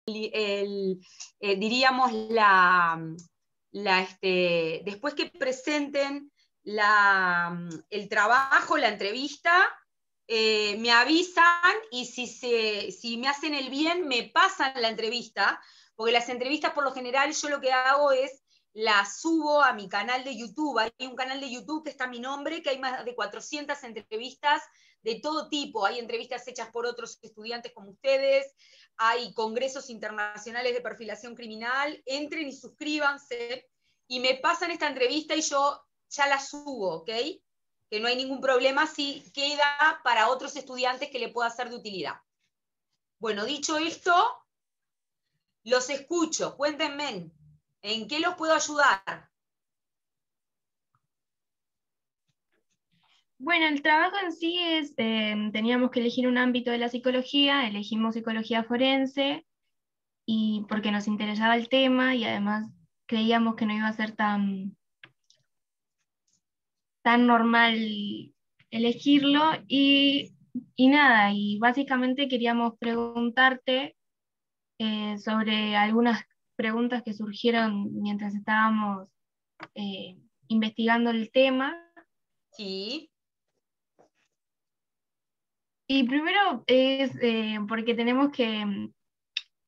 diríamos, después que presenten el trabajo, la entrevista, me avisan y si me hacen el bien, me pasan la entrevista, porque las entrevistas por lo general yo lo que hago es las subo a mi canal de YouTube. Hay un canal de YouTube que está mi nombre, que hay más de 400 entrevistas de todo tipo. Hay entrevistas hechas por otros estudiantes como ustedes, hay congresos internacionales de perfilación criminal. Entren y suscríbanse y me pasan esta entrevista y yo ya la subo, ¿ok? Que no hay ningún problema si queda para otros estudiantes que le pueda ser de utilidad. Bueno, dicho esto, los escucho. Cuéntenme, ¿en qué los puedo ayudar? Bueno, el trabajo en sí es, teníamos que elegir un ámbito de la psicología, elegimos psicología forense, y porque nos interesaba el tema y además creíamos que no iba a ser tan normal elegirlo, y nada, y básicamente queríamos preguntarte sobre algunas preguntas que surgieron mientras estábamos investigando el tema. Sí. Y primero es porque tenemos que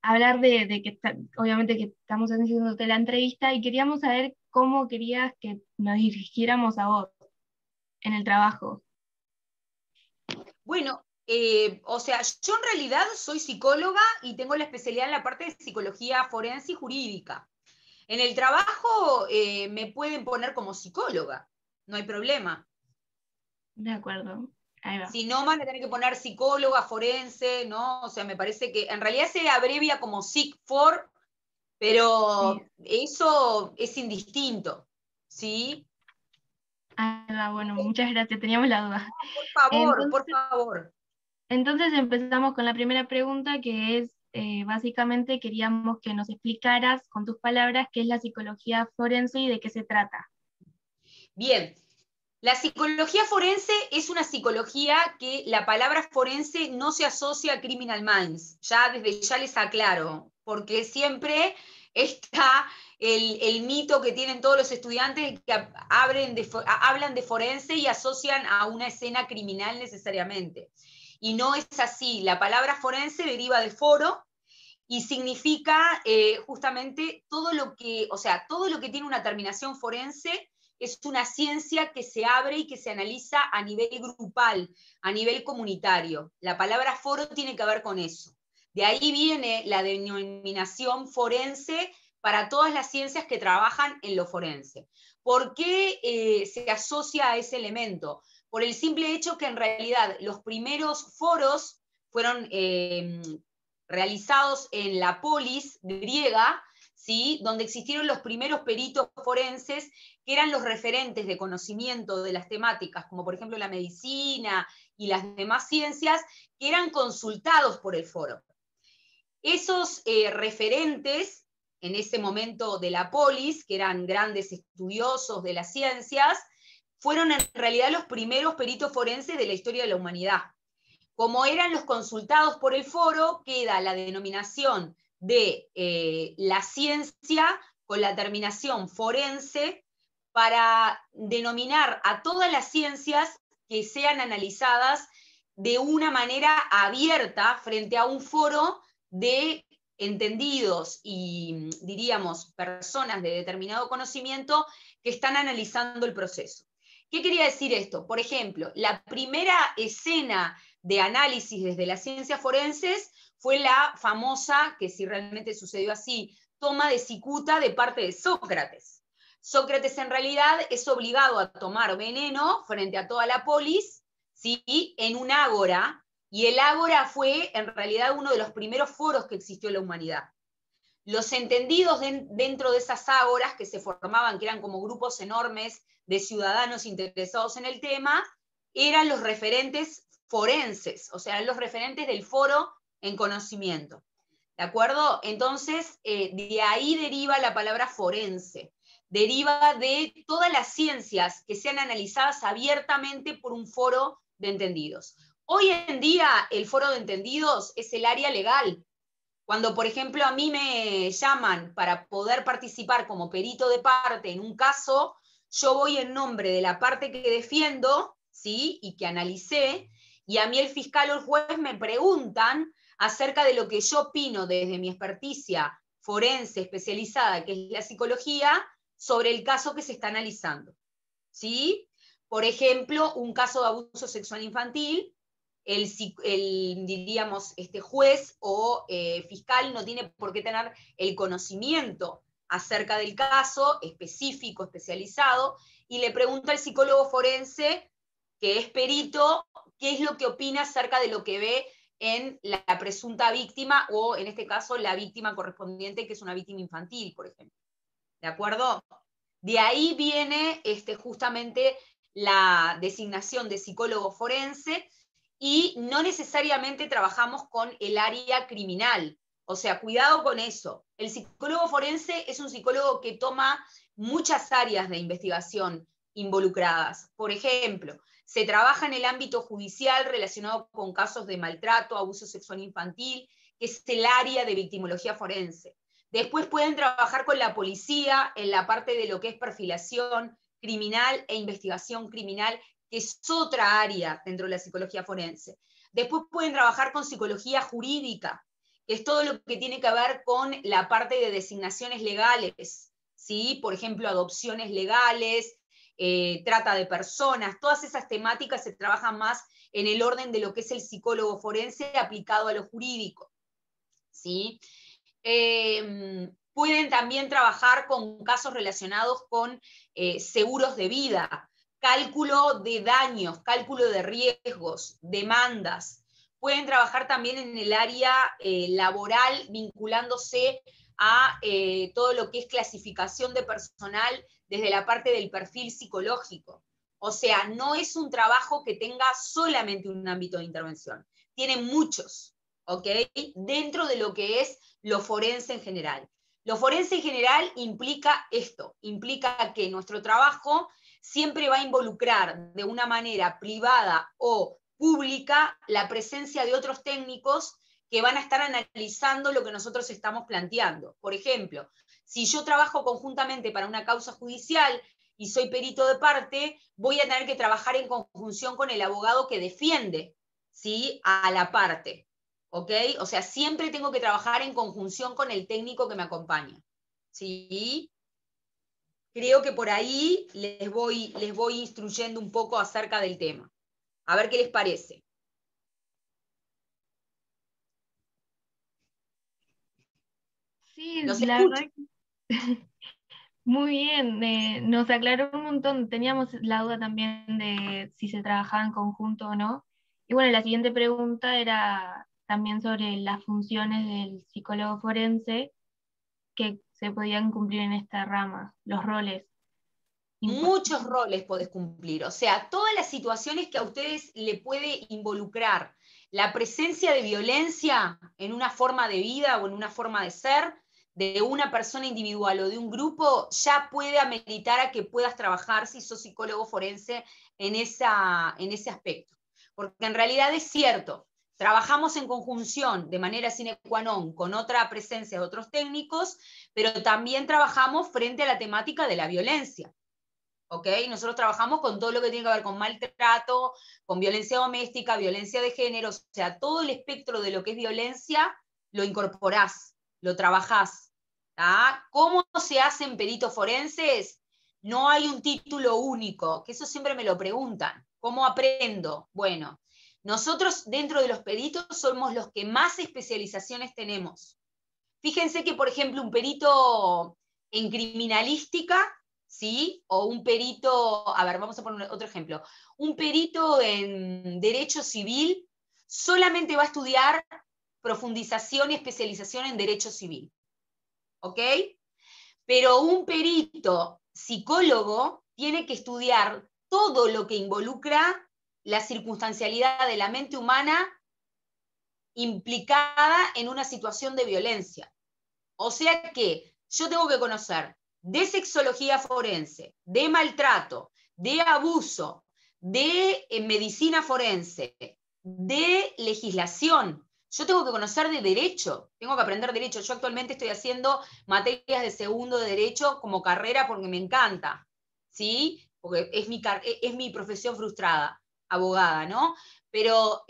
hablar de que obviamente que estamos haciéndote la entrevista y queríamos saber cómo querías que nos dirigiéramos a vos en el trabajo. Bueno, o sea, yo en realidad soy psicóloga y tengo la especialidad en la parte de psicología forense y jurídica. En el trabajo me pueden poner como psicóloga, no hay problema. De acuerdo, ahí va. Si no, van a tener que poner psicóloga forense, ¿no? O sea, me parece que en realidad se abrevia como SIC4, Sí. pero eso es indistinto, ¿sí? Ahí va, bueno, muchas gracias, teníamos la duda. Por favor, por Entonces, favor. entonces empezamos con la primera pregunta, que es, básicamente queríamos que nos explicaras con tus palabras qué es la psicología forense y de qué se trata. Bien, la psicología forense es una psicología que la palabra forense no se asocia a criminal minds. Ya desde ya les aclaro, porque siempre está el mito que tienen todos los estudiantes que hablan de forense y asocian a una escena criminal necesariamente. Y no es así. La palabra forense deriva de foro y significa justamente todo lo que, o sea, todo lo que tiene una terminación forense es una ciencia que se abre y que se analiza a nivel grupal, a nivel comunitario. La palabra foro tiene que ver con eso. De ahí viene la denominación forense para todas las ciencias que trabajan en lo forense. ¿Por qué se asocia a ese elemento? Por el simple hecho que en realidad los primeros foros fueron realizados en la polis griega, ¿sí? Donde existieron los primeros peritos forenses que eran los referentes de conocimiento de las temáticas, como por ejemplo la medicina y las demás ciencias, que eran consultados por el foro. Esos referentes en ese momento de la polis, que eran grandes estudiosos de las ciencias, fueron en realidad los primeros peritos forenses de la historia de la humanidad. Como eran los consultados por el foro, queda la denominación de la ciencia con la terminación forense para denominar a todas las ciencias que sean analizadas de una manera abierta frente a un foro de entendidos y, diríamos, personas de determinado conocimiento que están analizando el proceso. ¿Qué quería decir esto? Por ejemplo, la primera escena de análisis desde las ciencias forenses fue la famosa, que si realmente sucedió así, toma de cicuta de parte de Sócrates. Sócrates en realidad es obligado a tomar veneno frente a toda la polis, ¿sí? En un ágora, y el ágora fue en realidad uno de los primeros foros que existió en la humanidad. Los entendidos dentro de esas ágoras que se formaban, que eran como grupos enormes de ciudadanos interesados en el tema, eran los referentes forenses, o sea, los referentes del foro en conocimiento. ¿De acuerdo? Entonces, de ahí deriva la palabra forense. Deriva de todas las ciencias que sean analizadas abiertamente por un foro de entendidos. Hoy en día, el foro de entendidos es el área legal. Cuando, por ejemplo, a mí me llaman para poder participar como perito de parte en un caso, yo voy en nombre de la parte que defiendo, ¿sí? Y que analicé, y a mí el fiscal o el juez me preguntan acerca de lo que yo opino desde mi experticia forense especializada, que es la psicología, sobre el caso que se está analizando, ¿sí? Por ejemplo, un caso de abuso sexual infantil, diríamos, juez o fiscal no tiene por qué tener el conocimiento acerca del caso específico, especializado, y le pregunta al psicólogo forense, que es perito, qué es lo que opina acerca de lo que ve en la presunta víctima, o en este caso la víctima correspondiente, que es una víctima infantil, por ejemplo. ¿De acuerdo? De ahí viene justamente la designación de psicólogo forense, y no necesariamente trabajamos con el área criminal. O sea, cuidado con eso. El psicólogo forense es un psicólogo que toma muchas áreas de investigación involucradas. Por ejemplo, se trabaja en el ámbito judicial relacionado con casos de maltrato, abuso sexual infantil, que es el área de victimología forense. Después pueden trabajar con la policía en la parte de lo que es perfilación criminal e investigación criminal, que es otra área dentro de la psicología forense. Después pueden trabajar con psicología jurídica, que es todo lo que tiene que ver con la parte de designaciones legales, ¿sí? Por ejemplo, adopciones legales, trata de personas, todas esas temáticas se trabajan más en el orden de lo que es el psicólogo forense aplicado a lo jurídico, ¿sí? Pueden también trabajar con casos relacionados con seguros de vida, cálculo de daños, cálculo de riesgos, demandas. Pueden trabajar también en el área laboral, vinculándose a todo lo que es clasificación de personal desde la parte del perfil psicológico. O sea, no es un trabajo que tenga solamente un ámbito de intervención, tiene muchos, ¿ok? Dentro de lo que es lo forense en general. Lo forense en general implica esto, implica que nuestro trabajo siempre va a involucrar de una manera privada o pública la presencia de otros técnicos que van a estar analizando lo que nosotros estamos planteando. Por ejemplo, si yo trabajo conjuntamente para una causa judicial y soy perito de parte, voy a tener que trabajar en conjunción con el abogado que defiende, ¿sí?, a la parte. ¿Ok? O sea, siempre tengo que trabajar en conjunción con el técnico que me acompaña. ¿Sí? Creo que por ahí les voy instruyendo un poco acerca del tema. A ver qué les parece. Sí, Los la escucho. verdad que muy bien, nos aclaró un montón. Teníamos la duda también de si se trabajaba en conjunto o no. Y bueno, la siguiente pregunta era también sobre las funciones del psicólogo forense que se podían cumplir en esta rama, los roles Muchos importantes. roles podés cumplir. O sea, todas las situaciones que a ustedes le puede involucrar la presencia de violencia en una forma de vida o en una forma de ser, de una persona individual o de un grupo, ya puede ameritar a que puedas trabajar, si sos psicólogo forense, en ese aspecto. Porque en realidad es cierto, trabajamos en conjunción de manera sine qua non con otra presencia de otros técnicos, pero también trabajamos frente a la temática de la violencia. ¿Ok? Nosotros trabajamos con todo lo que tiene que ver con maltrato, con violencia doméstica, violencia de género, o sea, todo el espectro de lo que es violencia lo incorporás, lo trabajás. ¿Tá? ¿Cómo se hacen peritos forenses? No hay un título único, que eso siempre me lo preguntan. ¿Cómo aprendo? Bueno, nosotros dentro de los peritos somos los que más especializaciones tenemos. Fíjense que, por ejemplo, un perito en criminalística, ¿sí? O un perito, a ver, vamos a poner otro ejemplo. Un perito en derecho civil solamente va a estudiar profundización y especialización en derecho civil, ¿ok? Pero un perito psicólogo tiene que estudiar todo lo que involucra la circunstancialidad de la mente humana implicada en una situación de violencia. O sea que yo tengo que conocer de sexología forense, de maltrato, de abuso, de medicina forense, de legislación. Yo tengo que conocer de derecho, tengo que aprender derecho. Yo actualmente estoy haciendo materias de segundo de derecho como carrera porque me encanta, ¿sí? Porque es mi profesión frustrada, abogada, ¿no? Pero,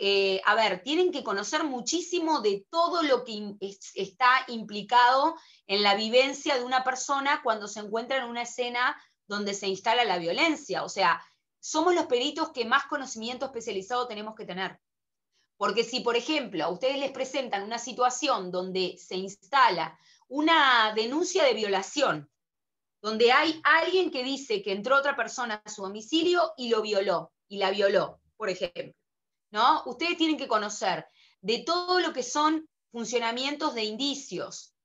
a ver, tienen que conocer muchísimo de todo lo que está implicado en la vivencia de una persona cuando se encuentra en una escena donde se instala la violencia. O sea, somos los peritos que más conocimiento especializado tenemos que tener. Porque si, por ejemplo, a ustedes les presentan una situación donde se instala una denuncia de violación, donde hay alguien que dice que entró otra persona a su domicilio y lo violó, y la violó, por ejemplo, ¿no? Ustedes tienen que conocer de todo lo que son funcionamientos de indicios,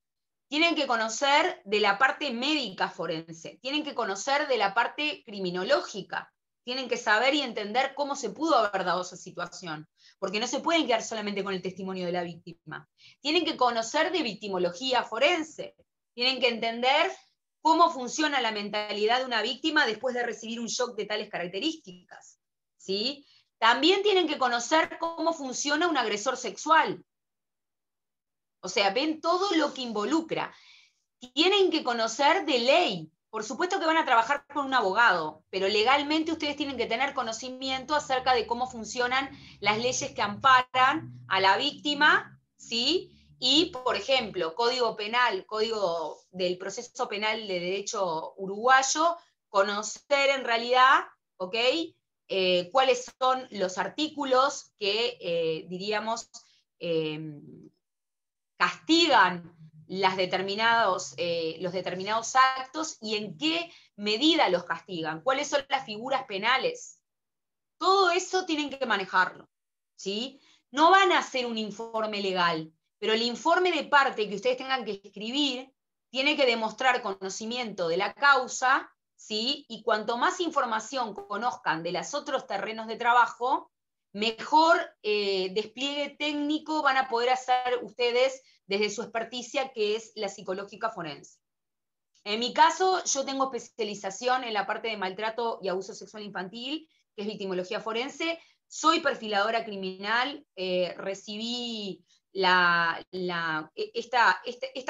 tienen que conocer de la parte médica forense, tienen que conocer de la parte criminológica, tienen que saber y entender cómo se pudo haber dado esa situación, porque no se pueden quedar solamente con el testimonio de la víctima. Tienen que conocer de victimología forense, tienen que entender cómo funciona la mentalidad de una víctima después de recibir un shock de tales características, ¿sí? También tienen que conocer cómo funciona un agresor sexual. O sea, ven todo lo que involucra. Tienen que conocer de ley. Por supuesto que van a trabajar con un abogado, pero legalmente ustedes tienen que tener conocimiento acerca de cómo funcionan las leyes que amparan a la víctima, ¿sí? Y, por ejemplo, Código Penal, Código del Proceso Penal de Derecho Uruguayo, conocer en realidad, ¿ok? Cuáles son los artículos que, diríamos, castigan los determinados actos y en qué medida los castigan, cuáles son las figuras penales. Todo eso tienen que manejarlo, ¿sí? No van a hacer un informe legal, pero el informe de parte que ustedes tengan que escribir tiene que demostrar conocimiento de la causa, ¿sí? Y cuanto más información conozcan de los otros terrenos de trabajo, mejor despliegue técnico van a poder hacer ustedes desde su experticia, que es la psicológica forense. En mi caso, yo tengo especialización en la parte de maltrato y abuso sexual infantil, que es victimología forense. Soy perfiladora criminal, recibí esta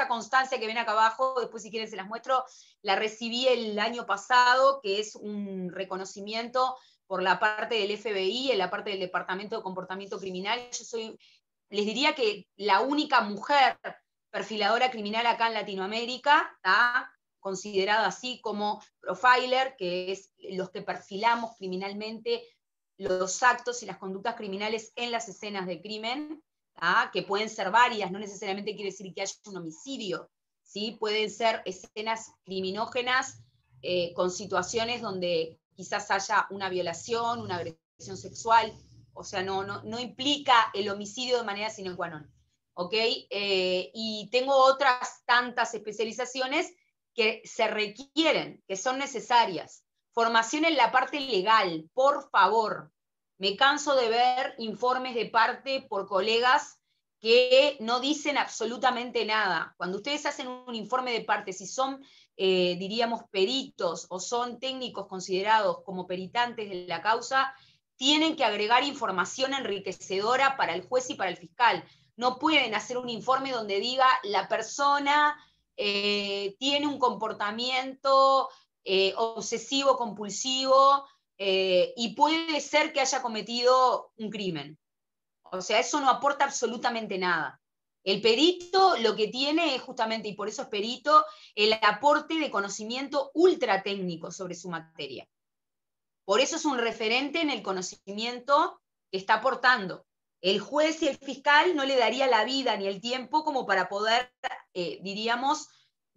constancia que ven acá abajo, después si quieren se las muestro, la recibí el año pasado, que es un reconocimiento por la parte del FBI, en la parte del Departamento de Comportamiento Criminal. Yo soy, les diría que la única mujer perfiladora criminal acá en Latinoamérica, ¿tá? Considerada así como profiler, que es los que perfilamos criminalmente los actos y las conductas criminales en las escenas de crimen, ¿tá? Que pueden ser varias, no necesariamente quiere decir que haya un homicidio, ¿sí? Pueden ser escenas criminógenas con situaciones donde quizás haya una violación, una agresión sexual, o sea, no implica el homicidio de manera sine qua non, ¿ok? Y tengo otras tantas especializaciones que se requieren, que son necesarias. Formación en la parte legal, por favor. Me canso de ver informes de parte por colegas que no dicen absolutamente nada. Cuando ustedes hacen un informe de parte, si son, diríamos, peritos o son técnicos considerados como peritantes de la causa, tienen que agregar información enriquecedora para el juez y para el fiscal. No pueden hacer un informe donde diga la persona tiene un comportamiento obsesivo, compulsivo, y puede ser que haya cometido un crimen. O sea, eso no aporta absolutamente nada. El perito lo que tiene es justamente, y por eso es perito, el aporte de conocimiento ultra técnico sobre su materia. Por eso es un referente en el conocimiento que está aportando. El juez y el fiscal no le daría la vida ni el tiempo como para poder, diríamos,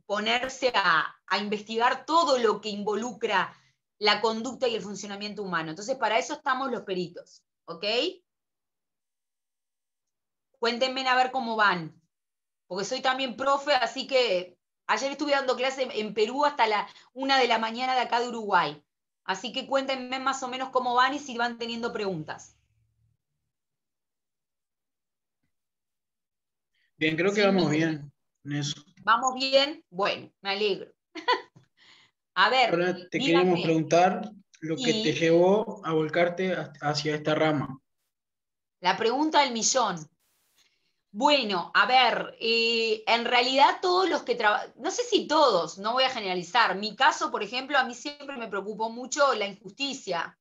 ponerse a investigar todo lo que involucra la conducta y el funcionamiento humano. Entonces, para eso estamos los peritos, ¿ok? Cuéntenme a ver cómo van, porque soy también profe, así que ayer estuve dando clase en Perú hasta la 1 de la mañana de acá de Uruguay. Así que cuéntenme más o menos cómo van y si van teniendo preguntas. Bien, creo que Sí, vamos bien en eso. ¿vamos bien? Bueno, me alegro. A ver, Ahora te queríamos díganme. preguntar lo que te Y llevó a volcarte hacia esta rama. la pregunta del millón. Bueno, a ver, en realidad todos los que trabajan, no sé si todos, no voy a generalizar. Mi caso, por ejemplo, a mí siempre me preocupó mucho la injusticia.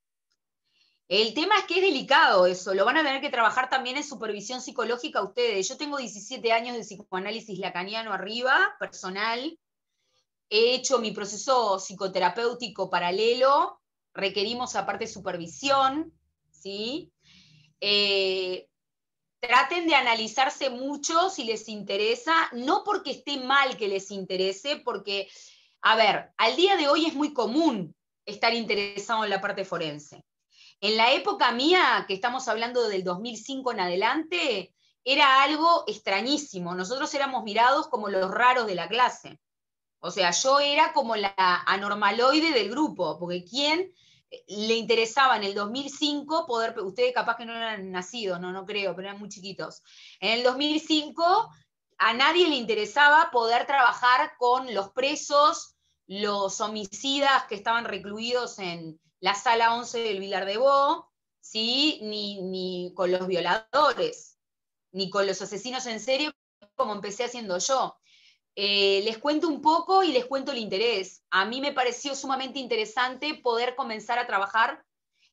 El tema es que es delicado eso, lo van a tener que trabajar también en supervisión psicológica ustedes. Yo tengo 17 años de psicoanálisis lacaniano arriba, personal. He hecho mi proceso psicoterapéutico paralelo, requerimos aparte supervisión, ¿sí? Traten de analizarse mucho si les interesa, no porque esté mal que les interese, porque, a ver, al día de hoy es muy común estar interesado en la parte forense. En la época mía, que estamos hablando del 2005 en adelante, era algo extrañísimo. Nosotros éramos mirados como los raros de la clase. O sea, yo era como la anormaloide del grupo, porque ¿quién le interesaba en el 2005 poder, ustedes capaz que no eran nacidos, no creo, pero eran muy chiquitos. En el 2005 a nadie le interesaba poder trabajar con los presos, los homicidas que estaban recluidos en la sala 11 del Vilar de Bo, ¿sí? Ni con los violadores, ni con los asesinos en serie, como empecé haciendo yo. Les cuento un poco y les cuento el interés. A mí me pareció sumamente interesante poder comenzar a trabajar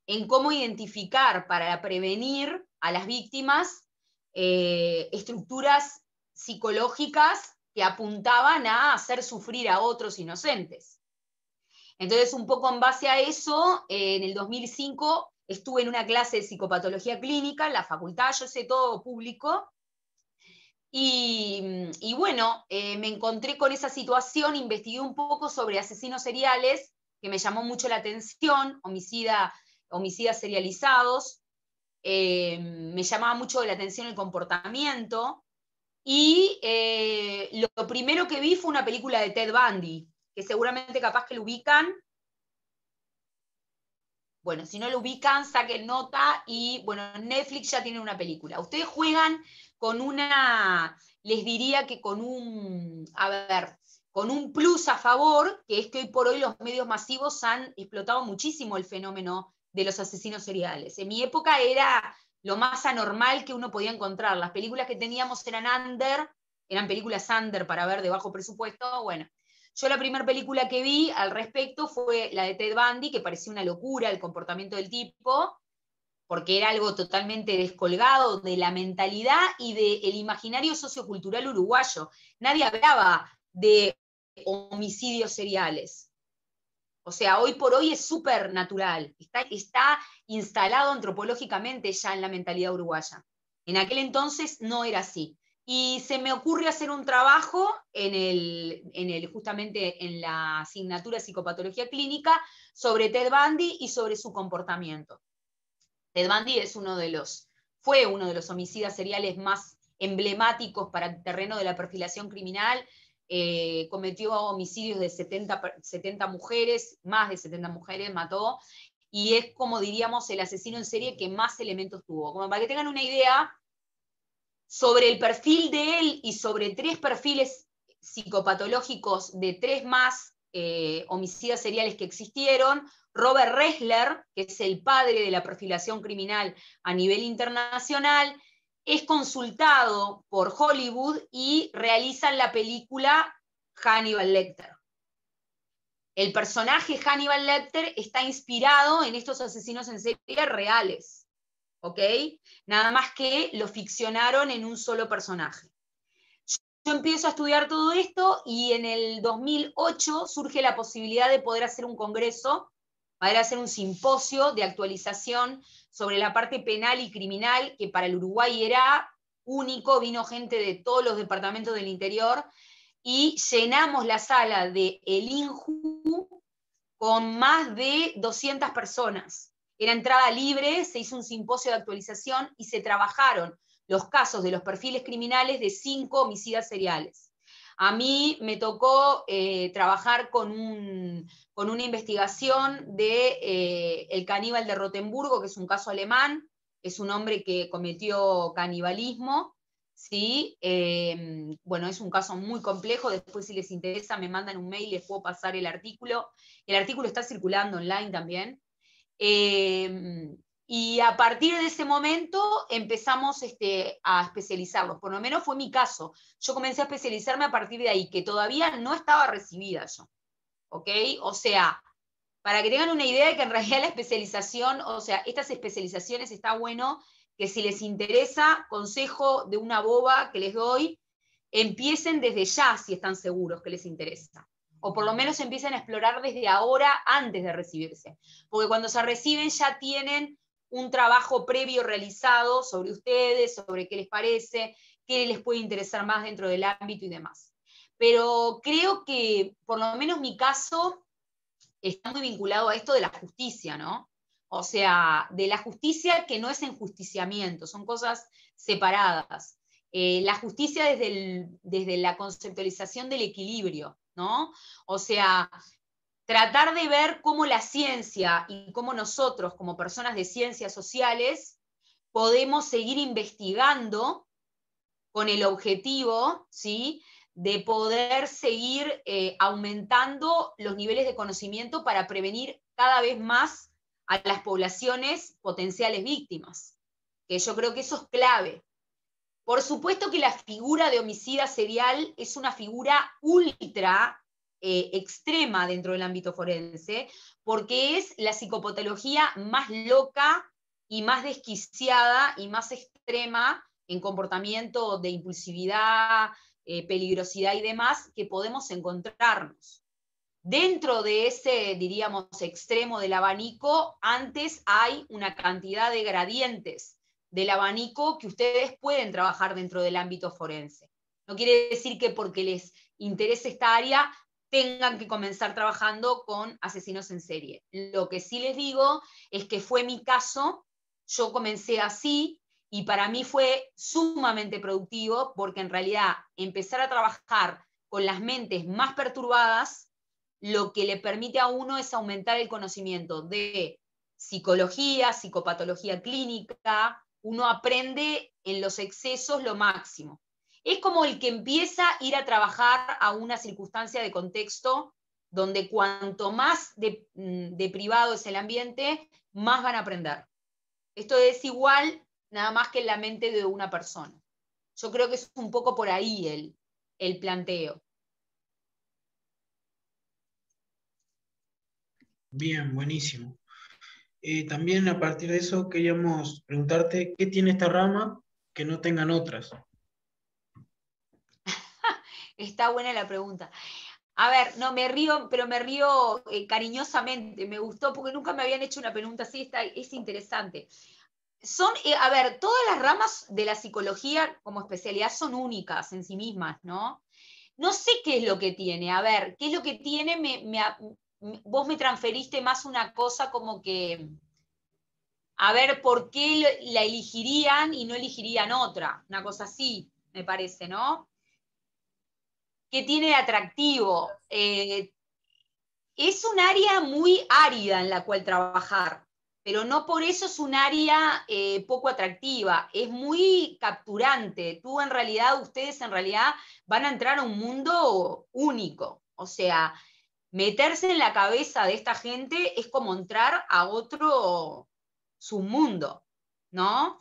en cómo identificar para prevenir a las víctimas estructuras psicológicas que apuntaban a hacer sufrir a otros inocentes. Entonces, un poco en base a eso, en el 2005 estuve en una clase de psicopatología clínica en la facultad, yo sé todo público, y bueno, me encontré con esa situación, investigué un poco sobre asesinos seriales, que me llamó mucho la atención, homicidas serializados, me llamaba mucho la atención el comportamiento, y lo primero que vi fue una película de Ted Bundy, que seguramente capaz que lo ubican. Bueno, si no lo ubican, saquen nota y, bueno, Netflix ya tiene una película. Ustedes juegan con les diría que con con un plus a favor, que es que hoy por hoy los medios masivos han explotado muchísimo el fenómeno de los asesinos seriales. En mi época era lo más anormal que uno podía encontrar. Las películas que teníamos eran películas under para ver de bajo presupuesto, bueno. Yo la primera película que vi al respecto fue la de Ted Bundy, que parecía una locura el comportamiento del tipo, porque era algo totalmente descolgado de la mentalidad y del imaginario sociocultural uruguayo. Nadie hablaba de homicidios seriales. O sea, hoy por hoy es súper natural, está instalado antropológicamente ya en la mentalidad uruguaya. En aquel entonces no era así. Y se me ocurre hacer un trabajo justamente en la asignatura de psicopatología clínica sobre Ted Bundy y sobre su comportamiento. Ted Bundy fue uno de los homicidas seriales más emblemáticos para el terreno de la perfilación criminal. Cometió homicidios de 70 mujeres, más de 70 mujeres mató, y es, como diríamos, el asesino en serie que más elementos tuvo. Como para que tengan una idea, sobre el perfil de él y sobre 3 perfiles psicopatológicos de 3 más homicidas seriales que existieron, Robert Ressler, que es el padre de la perfilación criminal a nivel internacional, es consultado por Hollywood y realizan la película Hannibal Lecter. El personaje Hannibal Lecter está inspirado en estos asesinos en serie reales, ¿ok? Nada más que lo ficcionaron en un solo personaje. Yo empiezo a estudiar todo esto y en el 2008 surge la posibilidad de poder hacer un congreso, poder hacer un simposio de actualización sobre la parte penal y criminal, que para el Uruguay era único, vino gente de todos los departamentos del interior, y llenamos la sala de el INJU con más de 200 personas. Era entrada libre, se hizo un simposio de actualización y se trabajaron los casos de los perfiles criminales de 5 homicidas seriales. A mí me tocó trabajar con una investigación de el caníbal de Rotemburgo, que es un caso alemán, es un hombre que cometió canibalismo, ¿sí? Bueno, es un caso muy complejo, después si les interesa me mandan un mail, les puedo pasar el artículo está circulando online también. Y a partir de ese momento empezamos a especializarnos, por lo menos fue mi caso. Yo comencé a especializarme a partir de ahí, que todavía no estaba recibida yo, ¿ok? O sea, para que tengan una idea de que en realidad la especialización, o sea, estas especializaciones está bueno que si les interesa, consejo de una boba que les doy, empiecen desde ya si están seguros que les interesa. O por lo menos empiecen a explorar desde ahora antes de recibirse. Porque cuando se reciben ya tienen un trabajo previo realizado sobre ustedes, sobre qué les parece, qué les puede interesar más dentro del ámbito y demás. Pero creo que, por lo menos mi caso, está muy vinculado a esto de la justicia, ¿no? O sea, de la justicia que no es enjusticiamiento, son cosas separadas. La justicia desde la conceptualización del equilibrio, ¿no? O sea, tratar de ver cómo la ciencia y cómo nosotros, como personas de ciencias sociales, podemos seguir investigando con el objetivo, ¿sí?, de poder seguir aumentando los niveles de conocimiento para prevenir cada vez más a las poblaciones potenciales víctimas, que yo creo que eso es clave. Por supuesto que la figura de homicida serial es una figura ultra extrema dentro del ámbito forense, porque es la psicopatología más loca y más desquiciada y más extrema en comportamiento de impulsividad, peligrosidad y demás que podemos encontrarnos. Dentro de ese, diríamos, extremo del abanico, antes hay una cantidad de gradientes del abanico que ustedes pueden trabajar dentro del ámbito forense. No quiere decir que porque les interese esta área tengan que comenzar trabajando con asesinos en serie. Lo que sí les digo es que fue mi caso, yo comencé así, y para mí fue sumamente productivo, porque en realidad empezar a trabajar con las mentes más perturbadas, lo que le permite a uno es aumentar el conocimiento de psicología, psicopatología clínica, uno aprende en los excesos lo máximo. Es como el que empieza a ir a trabajar a una circunstancia de contexto donde cuanto más de privado es el ambiente, más van a aprender. Esto es igual nada más que en la mente de una persona. Yo creo que es un poco por ahí el planteo. Bien, buenísimo. También a partir de eso queríamos preguntarte, ¿qué tiene esta rama que no tengan otras? Está buena la pregunta. A ver, no, me río, pero me río cariñosamente, me gustó porque nunca me habían hecho una pregunta así, es interesante. A ver, todas las ramas de la psicología como especialidad son únicas en sí mismas, ¿no? No sé qué es lo que tiene, a ver, qué es lo que tiene, vos me transferiste más una cosa como que, a ver, ¿por qué la elegirían y no elegirían otra? Una cosa así, me parece, ¿no? ¿Qué tiene de atractivo? Es un área muy árida en la cual trabajar, pero no por eso es un área poco atractiva, es muy capturante. Ustedes en realidad van a entrar a un mundo único, o sea, meterse en la cabeza de esta gente es como entrar a otro submundo, ¿no?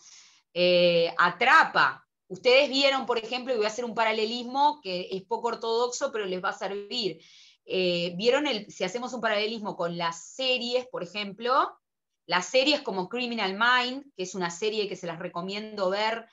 Atrapa. Ustedes vieron, por ejemplo, y voy a hacer un paralelismo que es poco ortodoxo, pero les va a servir. ¿Vieron si hacemos un paralelismo con las series, por ejemplo? Las series como Criminal Mind, que es una serie que se las recomiendo ver,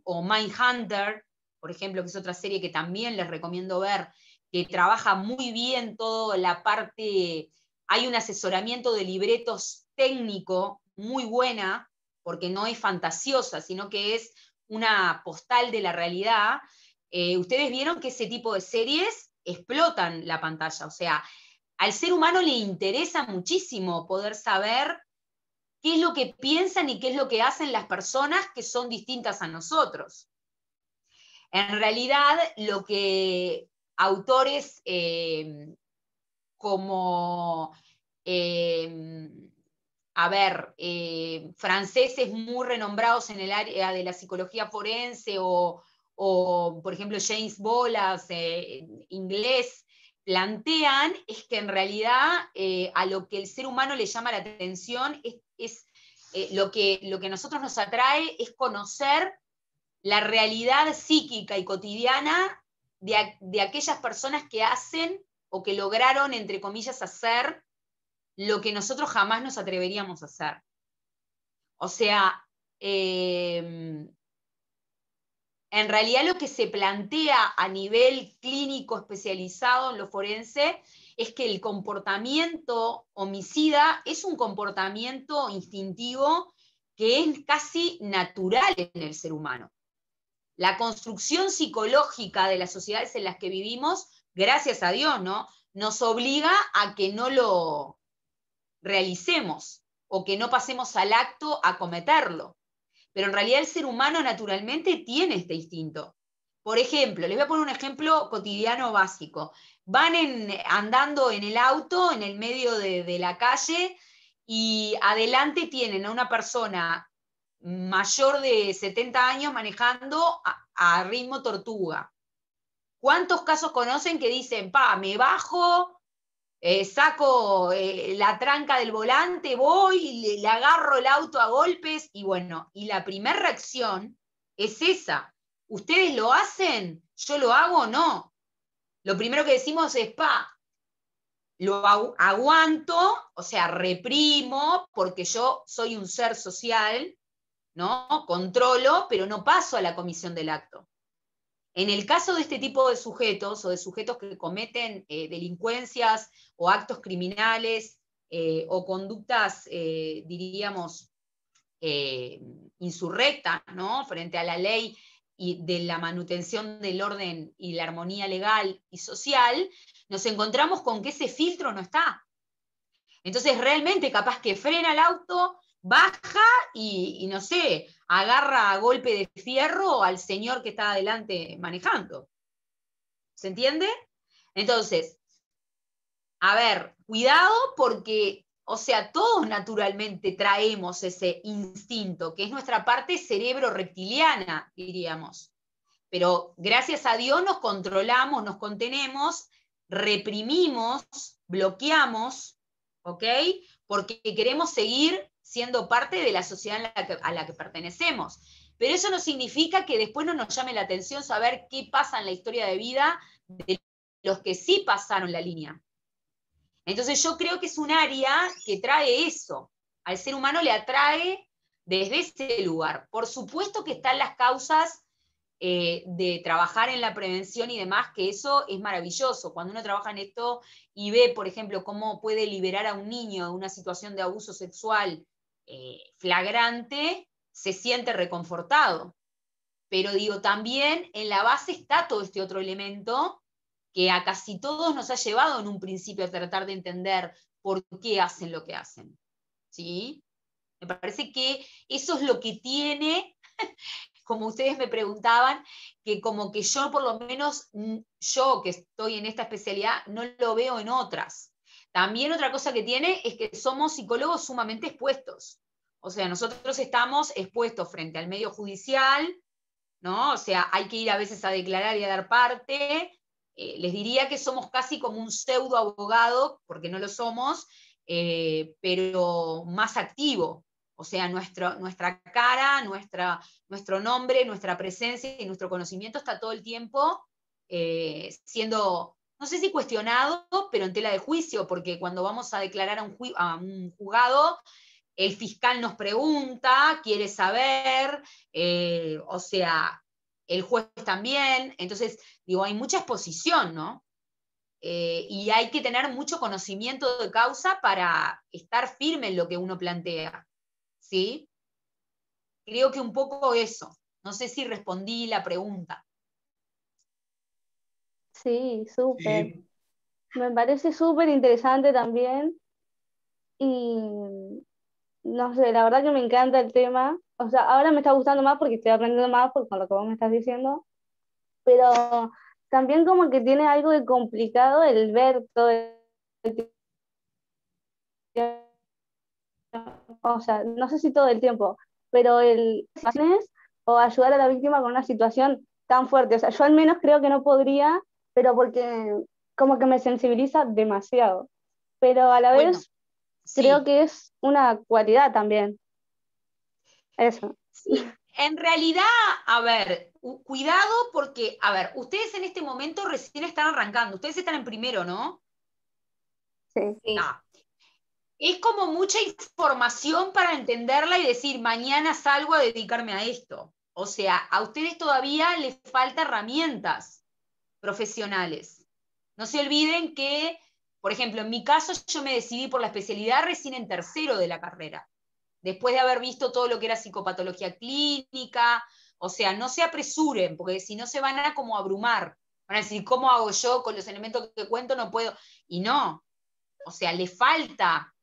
o Mindhunter, por ejemplo, que es otra serie que también les recomiendo ver, que trabaja muy bien toda la parte, hay un asesoramiento de libretos técnico muy buena, porque no es fantasiosa, sino que es una postal de la realidad. Ustedes vieron que ese tipo de series explotan la pantalla, o sea, al ser humano le interesa muchísimo poder saber qué es lo que piensan y qué es lo que hacen las personas que son distintas a nosotros. En realidad, lo que autores como, franceses muy renombrados en el área de la psicología forense, o por ejemplo, James Bolas, inglés, plantean es que en realidad a lo que el ser humano le llama la atención es lo que a nosotros nos atrae es conocer la realidad psíquica y cotidiana de aquellas personas que hacen o que lograron, entre comillas, hacer lo que nosotros jamás nos atreveríamos a hacer. O sea, en realidad lo que se plantea a nivel clínico especializado en lo forense es que el comportamiento homicida es un comportamiento instintivo que es casi natural en el ser humano. La construcción psicológica de las sociedades en las que vivimos, gracias a Dios, ¿no?, nos obliga a que no lo realicemos o que no pasemos al acto a cometerlo. Pero en realidad el ser humano naturalmente tiene este instinto. Por ejemplo, les voy a poner un ejemplo cotidiano básico. Van andando en el auto, en el medio de la calle, y adelante tienen a una persona mayor de 70 años manejando a ritmo tortuga. ¿Cuántos casos conocen que dicen, me bajo, saco la tranca del volante, voy, le agarro el auto a golpes, y bueno, y la primera reacción es esa. ¿Ustedes lo hacen? ¿Yo lo hago? No. Lo primero que decimos es, lo aguanto, o sea, reprimo, porque yo soy un ser social, ¿no? Controlo, pero no paso a la comisión del acto. En el caso de este tipo de sujetos, o de sujetos que cometen delincuencias o actos criminales o conductas, diríamos, insurrectas, ¿no?, frente a la ley y de la manutención del orden y la armonía legal y social, nos encontramos con que ese filtro no está. Entonces realmente capaz que frena el auto, baja y no sé, agarra a golpe de fierro al señor que está adelante manejando. ¿Se entiende? Entonces, a ver, cuidado porque, o sea, todos naturalmente traemos ese instinto, que es nuestra parte cerebro reptiliana, diríamos. Pero gracias a Dios nos controlamos, nos contenemos, reprimimos, bloqueamos, ¿ok? Porque queremos seguir siendo parte de la sociedad a la que pertenecemos. Pero eso no significa que después no nos llame la atención saber qué pasa en la historia de vida de los que sí pasaron la línea. Entonces yo creo que es un área que trae eso. Al ser humano le atrae desde ese lugar. Por supuesto que están las causas de trabajar en la prevención y demás, que eso es maravilloso. Cuando uno trabaja en esto y ve, por ejemplo, cómo puede liberar a un niño de una situación de abuso sexual flagrante, se siente reconfortado. Pero digo, también en la base está todo este otro elemento que a casi todos nos ha llevado en un principio a tratar de entender por qué hacen lo que hacen. ¿Sí? Me parece que eso es lo que tiene, como ustedes me preguntaban, que como que yo por lo menos, yo que estoy en esta especialidad, no lo veo en otras. También otra cosa que tiene es que somos psicólogos sumamente expuestos. O sea, nosotros estamos expuestos frente al medio judicial, ¿no? O sea, hay que ir a veces a declarar y a dar parte. Les diría que somos casi como un pseudo abogado, porque no lo somos, pero más activo. O sea, nuestra cara, nuestro nombre, nuestra presencia y nuestro conocimiento está todo el tiempo siendo, no sé si cuestionado, pero en tela de juicio, porque cuando vamos a declarar a un juzgado, el fiscal nos pregunta, quiere saber, o sea, el juez también. Entonces, digo, hay mucha exposición, ¿no? Y hay que tener mucho conocimiento de causa para estar firme en lo que uno plantea, ¿sí? Creo que un poco eso. No sé si respondí la pregunta. Sí, súper. Sí, Me parece súper interesante también y no sé, la verdad que me encanta el tema. O sea, ahora me está gustando más porque estoy aprendiendo más con lo que vos me estás diciendo, pero también como que tiene algo de complicado el ver todo el tiempo, o sea, no sé si todo el tiempo, pero el o ayudar a la víctima con una situación tan fuerte. O sea, yo al menos creo que no podría, pero porque como que me sensibiliza demasiado. Pero a la Bueno, vez creo sí. que es una cualidad también. Eso. Sí, en realidad, a ver, cuidado porque, a ver, ustedes en este momento recién están arrancando, ustedes están en primero, ¿no? Sí. Sí. Ah, es como mucha información para entenderla y decir, mañana salgo a dedicarme a esto. O sea, a ustedes todavía les falta herramientas profesionales. No se olviden que, por ejemplo, en mi caso yo me decidí por la especialidad recién en tercero de la carrera, después de haber visto todo lo que era psicopatología clínica. O sea, no se apresuren, porque si no se van a como abrumar. Van a decir, ¿cómo hago yo con los elementos que cuento? No puedo. Y no, o sea, le falta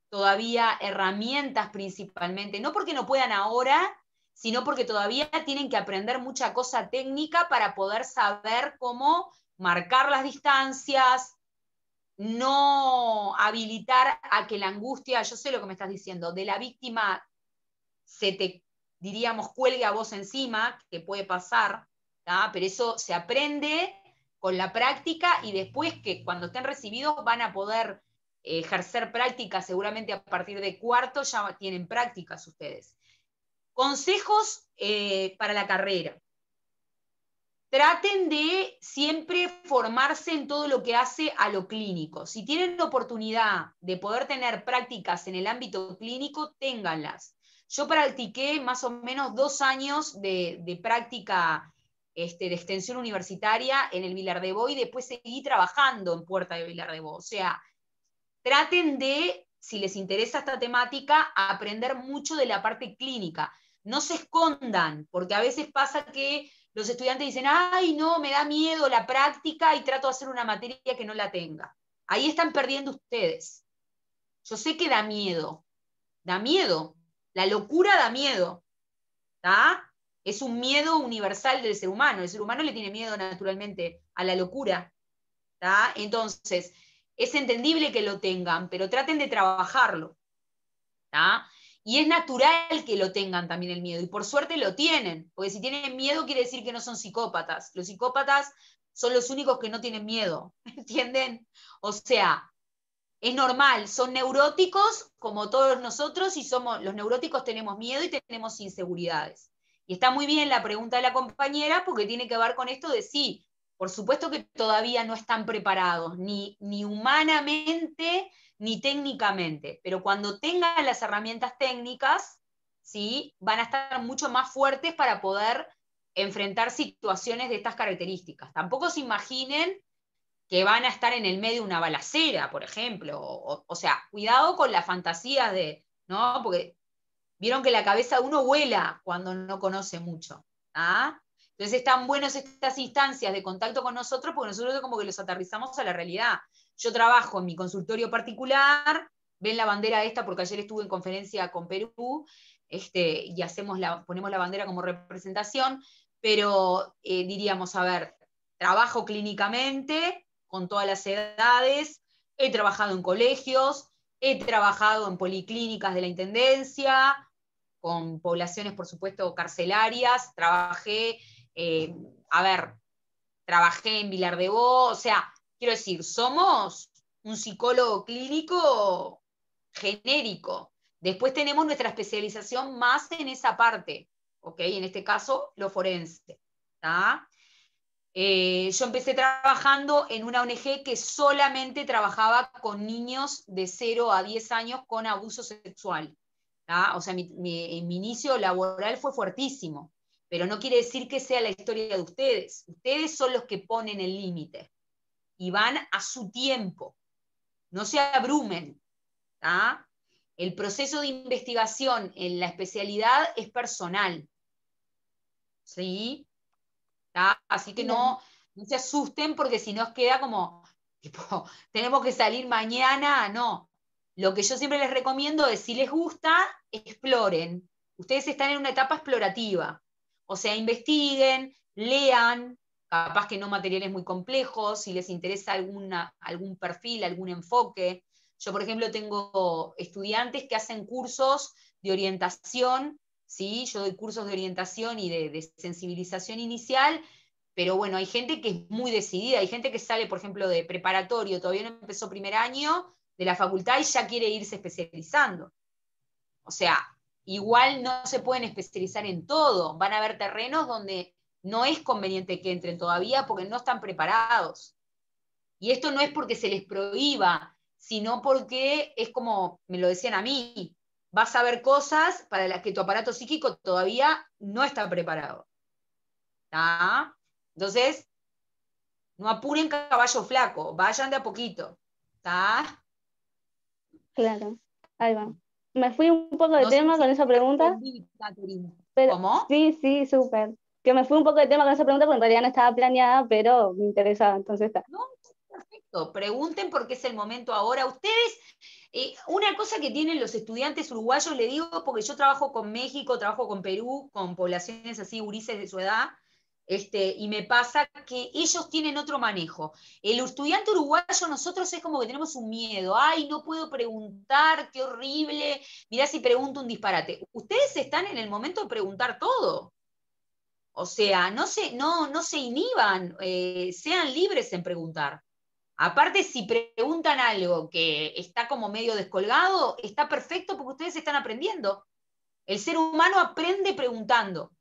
todavía herramientas principalmente, no porque no puedan ahora, sino porque todavía tienen que aprender mucha cosa técnica para poder saber cómo marcar las distancias, no habilitar a que la angustia, yo sé lo que me estás diciendo, de la víctima se te, diríamos, cuelgue a vos encima, que puede pasar, ¿tá? Pero eso se aprende con la práctica y después que cuando estén recibidos van a poder ejercer prácticas, seguramente a partir de cuarto ya tienen prácticas ustedes. Consejos para la carrera. Traten de siempre formarse en todo lo que hace a lo clínico. Si tienen la oportunidad de poder tener prácticas en el ámbito clínico, ténganlas. Yo practiqué más o menos 2 años de práctica de extensión universitaria en el Vilar de Bo y después seguí trabajando en Puerta de Vilar de Bo. O sea, traten de, si les interesa esta temática, aprender mucho de la parte clínica. No se escondan, porque a veces pasa que los estudiantes dicen, ay, no, me da miedo la práctica y trato de hacer una materia que no la tenga. Ahí están perdiendo ustedes. Yo sé que da miedo. La locura da miedo. ¿Tá? Es un miedo universal del ser humano. El ser humano le tiene miedo naturalmente a la locura. ¿Tá? Entonces, es entendible que lo tengan, pero traten de trabajarlo. ¿Tá? Y es natural que lo tengan también el miedo, y por suerte lo tienen, porque si tienen miedo quiere decir que no son psicópatas. Los psicópatas son los únicos que no tienen miedo, ¿entienden? O sea, es normal, son neuróticos como todos nosotros, y los neuróticos tenemos miedo y tenemos inseguridades. Y está muy bien la pregunta de la compañera, porque tiene que ver con esto de sí, por supuesto que todavía no están preparados, ni humanamente, ni técnicamente, pero cuando tengan las herramientas técnicas, ¿sí? Van a estar mucho más fuertes para poder enfrentar situaciones de estas características. Tampoco se imaginen que van a estar en el medio de una balacera, por ejemplo. O sea, cuidado con las fantasías ¿no? Porque vieron que la cabeza de uno vuela cuando no conoce mucho. ¿Ah? Entonces están buenas estas instancias de contacto con nosotros, porque nosotros como que los aterrizamos a la realidad. Yo trabajo en mi consultorio particular, ven la bandera esta, porque ayer estuve en conferencia con Perú, y ponemos la bandera como representación, pero diríamos, a ver, trabajo clínicamente, con todas las edades, he trabajado en colegios, he trabajado en policlínicas de la Intendencia, con poblaciones, por supuesto, carcelarias, trabajé en Vilar de Bo, o sea, quiero decir, somos un psicólogo clínico genérico. Después tenemos nuestra especialización más en esa parte, ¿ok? En este caso, lo forense, ¿tá? Yo empecé trabajando en una ONG que solamente trabajaba con niños de 0 a 10 años con abuso sexual. ¿Tá? O sea, mi inicio laboral fue fuertísimo, pero no quiere decir que sea la historia de ustedes. Ustedes son los que ponen el límite y van a su tiempo. No se abrumen. ¿Tá? El proceso de investigación en la especialidad es personal. ¿Sí? ¿Tá? Así que no se asusten, porque si no queda como, tipo, tenemos que salir mañana. No. Lo que yo siempre les recomiendo es, si les gusta, exploren. Ustedes están en una etapa explorativa. O sea, investiguen, lean, capaz que no materiales muy complejos, si les interesa algún perfil, algún enfoque. Yo, por ejemplo, tengo estudiantes que hacen cursos de orientación, ¿sí? Yo doy cursos de orientación y de sensibilización inicial, pero bueno, hay gente que es muy decidida, hay gente que sale, por ejemplo, de preparatorio, todavía no empezó primer año de la facultad y ya quiere irse especializando. O sea, igual no se pueden especializar en todo. Van a haber terrenos donde no es conveniente que entren todavía porque no están preparados. Y esto no es porque se les prohíba, sino porque es como me lo decían a mí, vas a ver cosas para las que tu aparato psíquico todavía no está preparado. ¿Tá? Entonces, no apuren caballo flaco, vayan de a poquito. ¿Tá? Claro, ahí va. Me fui un poco de No sé tema si con esa pregunta, respondí, Catherine. pero ¿Cómo? sí, sí, súper. Que me fui un poco de tema con esa pregunta porque en realidad no estaba planeada, pero me interesaba, entonces está. No, perfecto. Pregunten porque es el momento ahora. Ustedes, una cosa que tienen los estudiantes uruguayos, le digo, porque yo trabajo con México, trabajo con Perú, con poblaciones así, gurises de su edad, y me pasa que ellos tienen otro manejo. El estudiante uruguayo, nosotros es como que tenemos un miedo. Ay, no puedo preguntar, qué horrible. Mirá si pregunto un disparate. Ustedes están en el momento de preguntar todo. O sea, no se inhiban, sean libres en preguntar. Aparte, si preguntan algo que está como medio descolgado, está perfecto porque ustedes están aprendiendo. El ser humano aprende preguntando.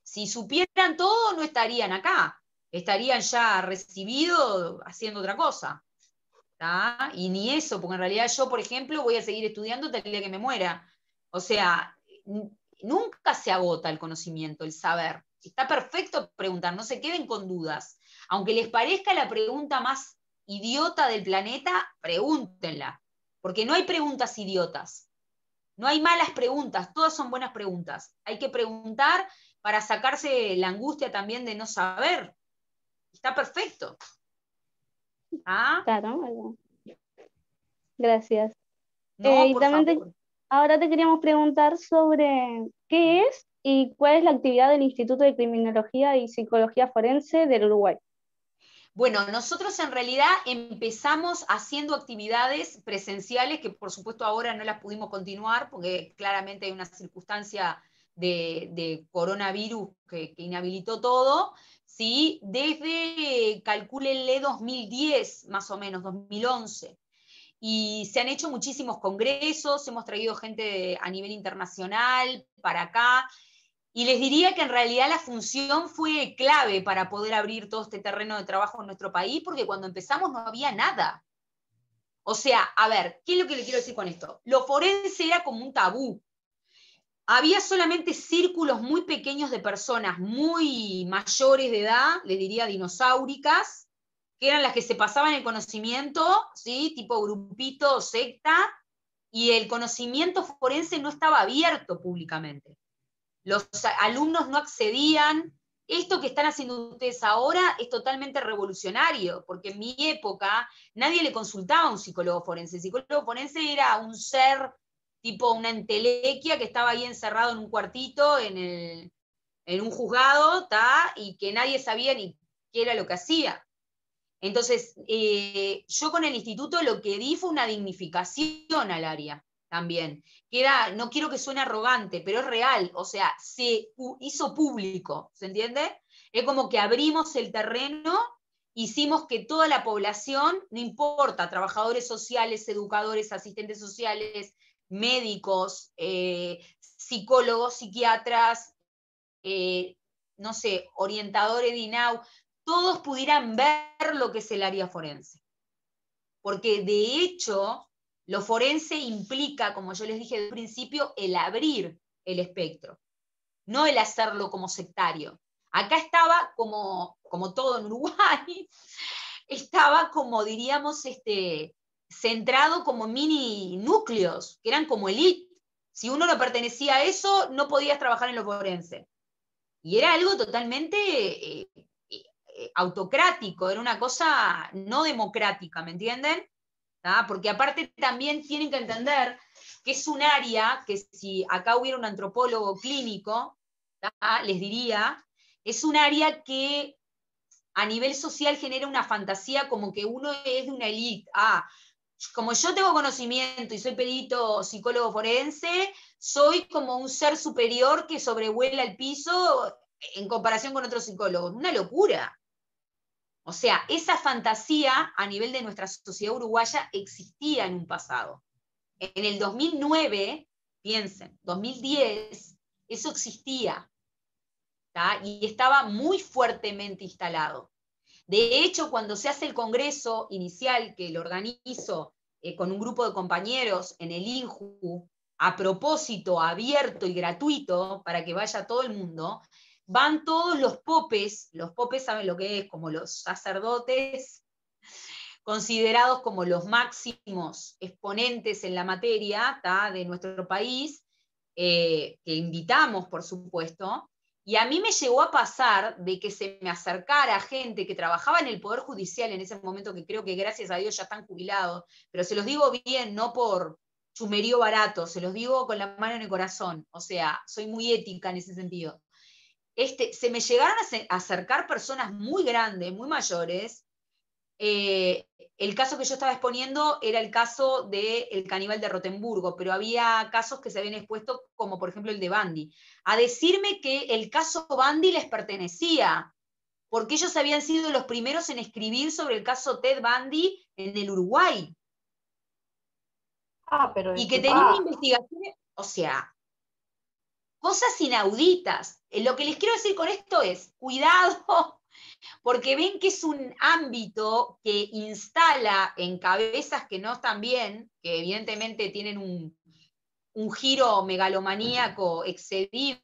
Si supieran todo, no estarían acá. Estarían ya recibidos haciendo otra cosa. ¿Tá? Y ni eso, porque en realidad yo, por ejemplo, voy a seguir estudiando hasta el día que me muera. O sea, nunca se agota el conocimiento, el saber. Está perfecto preguntar, no se queden con dudas. Aunque les parezca la pregunta más idiota del planeta, pregúntenla. Porque no hay preguntas idiotas. No hay malas preguntas, todas son buenas preguntas. Hay que preguntar para sacarse la angustia también de no saber. Está perfecto. ¿Ah? Claro, ahí va. Gracias. No, Y por también favor. ahora te queríamos preguntar sobre qué es y cuál es la actividad del Instituto de Criminología y Psicología Forense del Uruguay. Bueno, nosotros en realidad empezamos haciendo actividades presenciales que por supuesto ahora no las pudimos continuar porque claramente hay una circunstancia de coronavirus que inhabilitó todo, ¿sí? Desde, calcúlenle, 2010 más o menos, 2011. Y se han hecho muchísimos congresos, hemos traído gente a nivel internacional para acá, y les diría que en realidad la función fue clave para poder abrir todo este terreno de trabajo en nuestro país, porque cuando empezamos no había nada. O sea, a ver, ¿qué es lo que le quiero decir con esto? Lo forense era como un tabú. Había solamente círculos muy pequeños de personas muy mayores de edad, les diría dinosauricas, que eran las que se pasaban el conocimiento, ¿sí? Tipo grupito, secta, y el conocimiento forense no estaba abierto públicamente. Los alumnos no accedían. Esto que están haciendo ustedes ahora es totalmente revolucionario, porque en mi época nadie le consultaba a un psicólogo forense. El psicólogo forense era un ser tipo una entelequia que estaba ahí encerrado en un cuartito, en un juzgado, ¿tá? Y que nadie sabía ni qué era lo que hacía. Entonces, yo con el instituto lo que di fue una dignificación al área también. No quiero que suene arrogante, pero es real, o sea, se hizo público, ¿se entiende? Es como que abrimos el terreno, hicimos que toda la población, no importa, trabajadores sociales, educadores, asistentes sociales, médicos, psicólogos, psiquiatras, no sé, orientadores de INAU, todos pudieran ver lo que es el área forense. Porque de hecho, lo forense implica, como yo les dije al principio, el abrir el espectro, no el hacerlo como sectario. Acá estaba como todo en Uruguay, estaba como, diríamos, centrado como mini núcleos, que eran como elite. Si uno no pertenecía a eso, no podías trabajar en lo forense. Y era algo totalmente autocrático, era una cosa no democrática, ¿me entienden? ¿Tá? Porque aparte también tienen que entender que es un área que si acá hubiera un antropólogo clínico, ¿tá? Les diría, es un área que a nivel social genera una fantasía como que uno es de una élite. Como yo tengo conocimiento y soy perito psicólogo forense, soy como un ser superior que sobrevuela el piso en comparación con otros psicólogos. Una locura. O sea, esa fantasía a nivel de nuestra sociedad uruguaya existía en un pasado. En el 2009, piensen, 2010, eso existía, ¿tá? Y estaba muy fuertemente instalado. De hecho, cuando se hace el congreso inicial, que lo organizo con un grupo de compañeros en el INJU, a propósito, abierto y gratuito, para que vaya todo el mundo, van todos los popes saben lo que es, como los sacerdotes, considerados como los máximos exponentes en la materia, ¿tá? De nuestro país, que invitamos, por supuesto, y a mí me llegó a pasar de que se me acercara gente que trabajaba en el Poder Judicial en ese momento, que creo que gracias a Dios ya están jubilados, pero se los digo bien, no por chumerío barato, se los digo con la mano en el corazón, o sea, soy muy ética en ese sentido. Se me llegaron a acercar personas muy grandes, muy mayores. El caso que yo estaba exponiendo era el caso del caníbal de Rotemburgo, pero había casos que se habían expuesto, como por ejemplo el de Bundy, a decirme que el caso Bundy les pertenecía, porque ellos habían sido los primeros en escribir sobre el caso Ted Bundy en el Uruguay. Pero y que tenían investigaciones, o sea, cosas inauditas. Lo que les quiero decir con esto es, cuidado, porque ven que es un ámbito que instala en cabezas que no están bien, que evidentemente tienen un giro megalomaníaco excedido.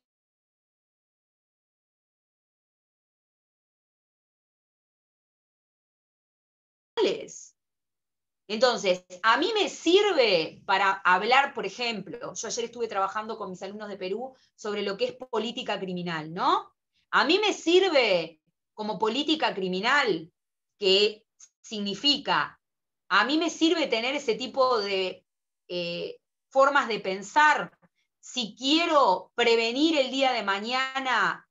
Entonces, a mí me sirve para hablar, por ejemplo, yo ayer estuve trabajando con mis alumnos de Perú sobre lo que es política criminal, ¿no? A mí me sirve como política criminal, que significa, a mí me sirve tener ese tipo de formas de pensar si quiero prevenir el día de mañana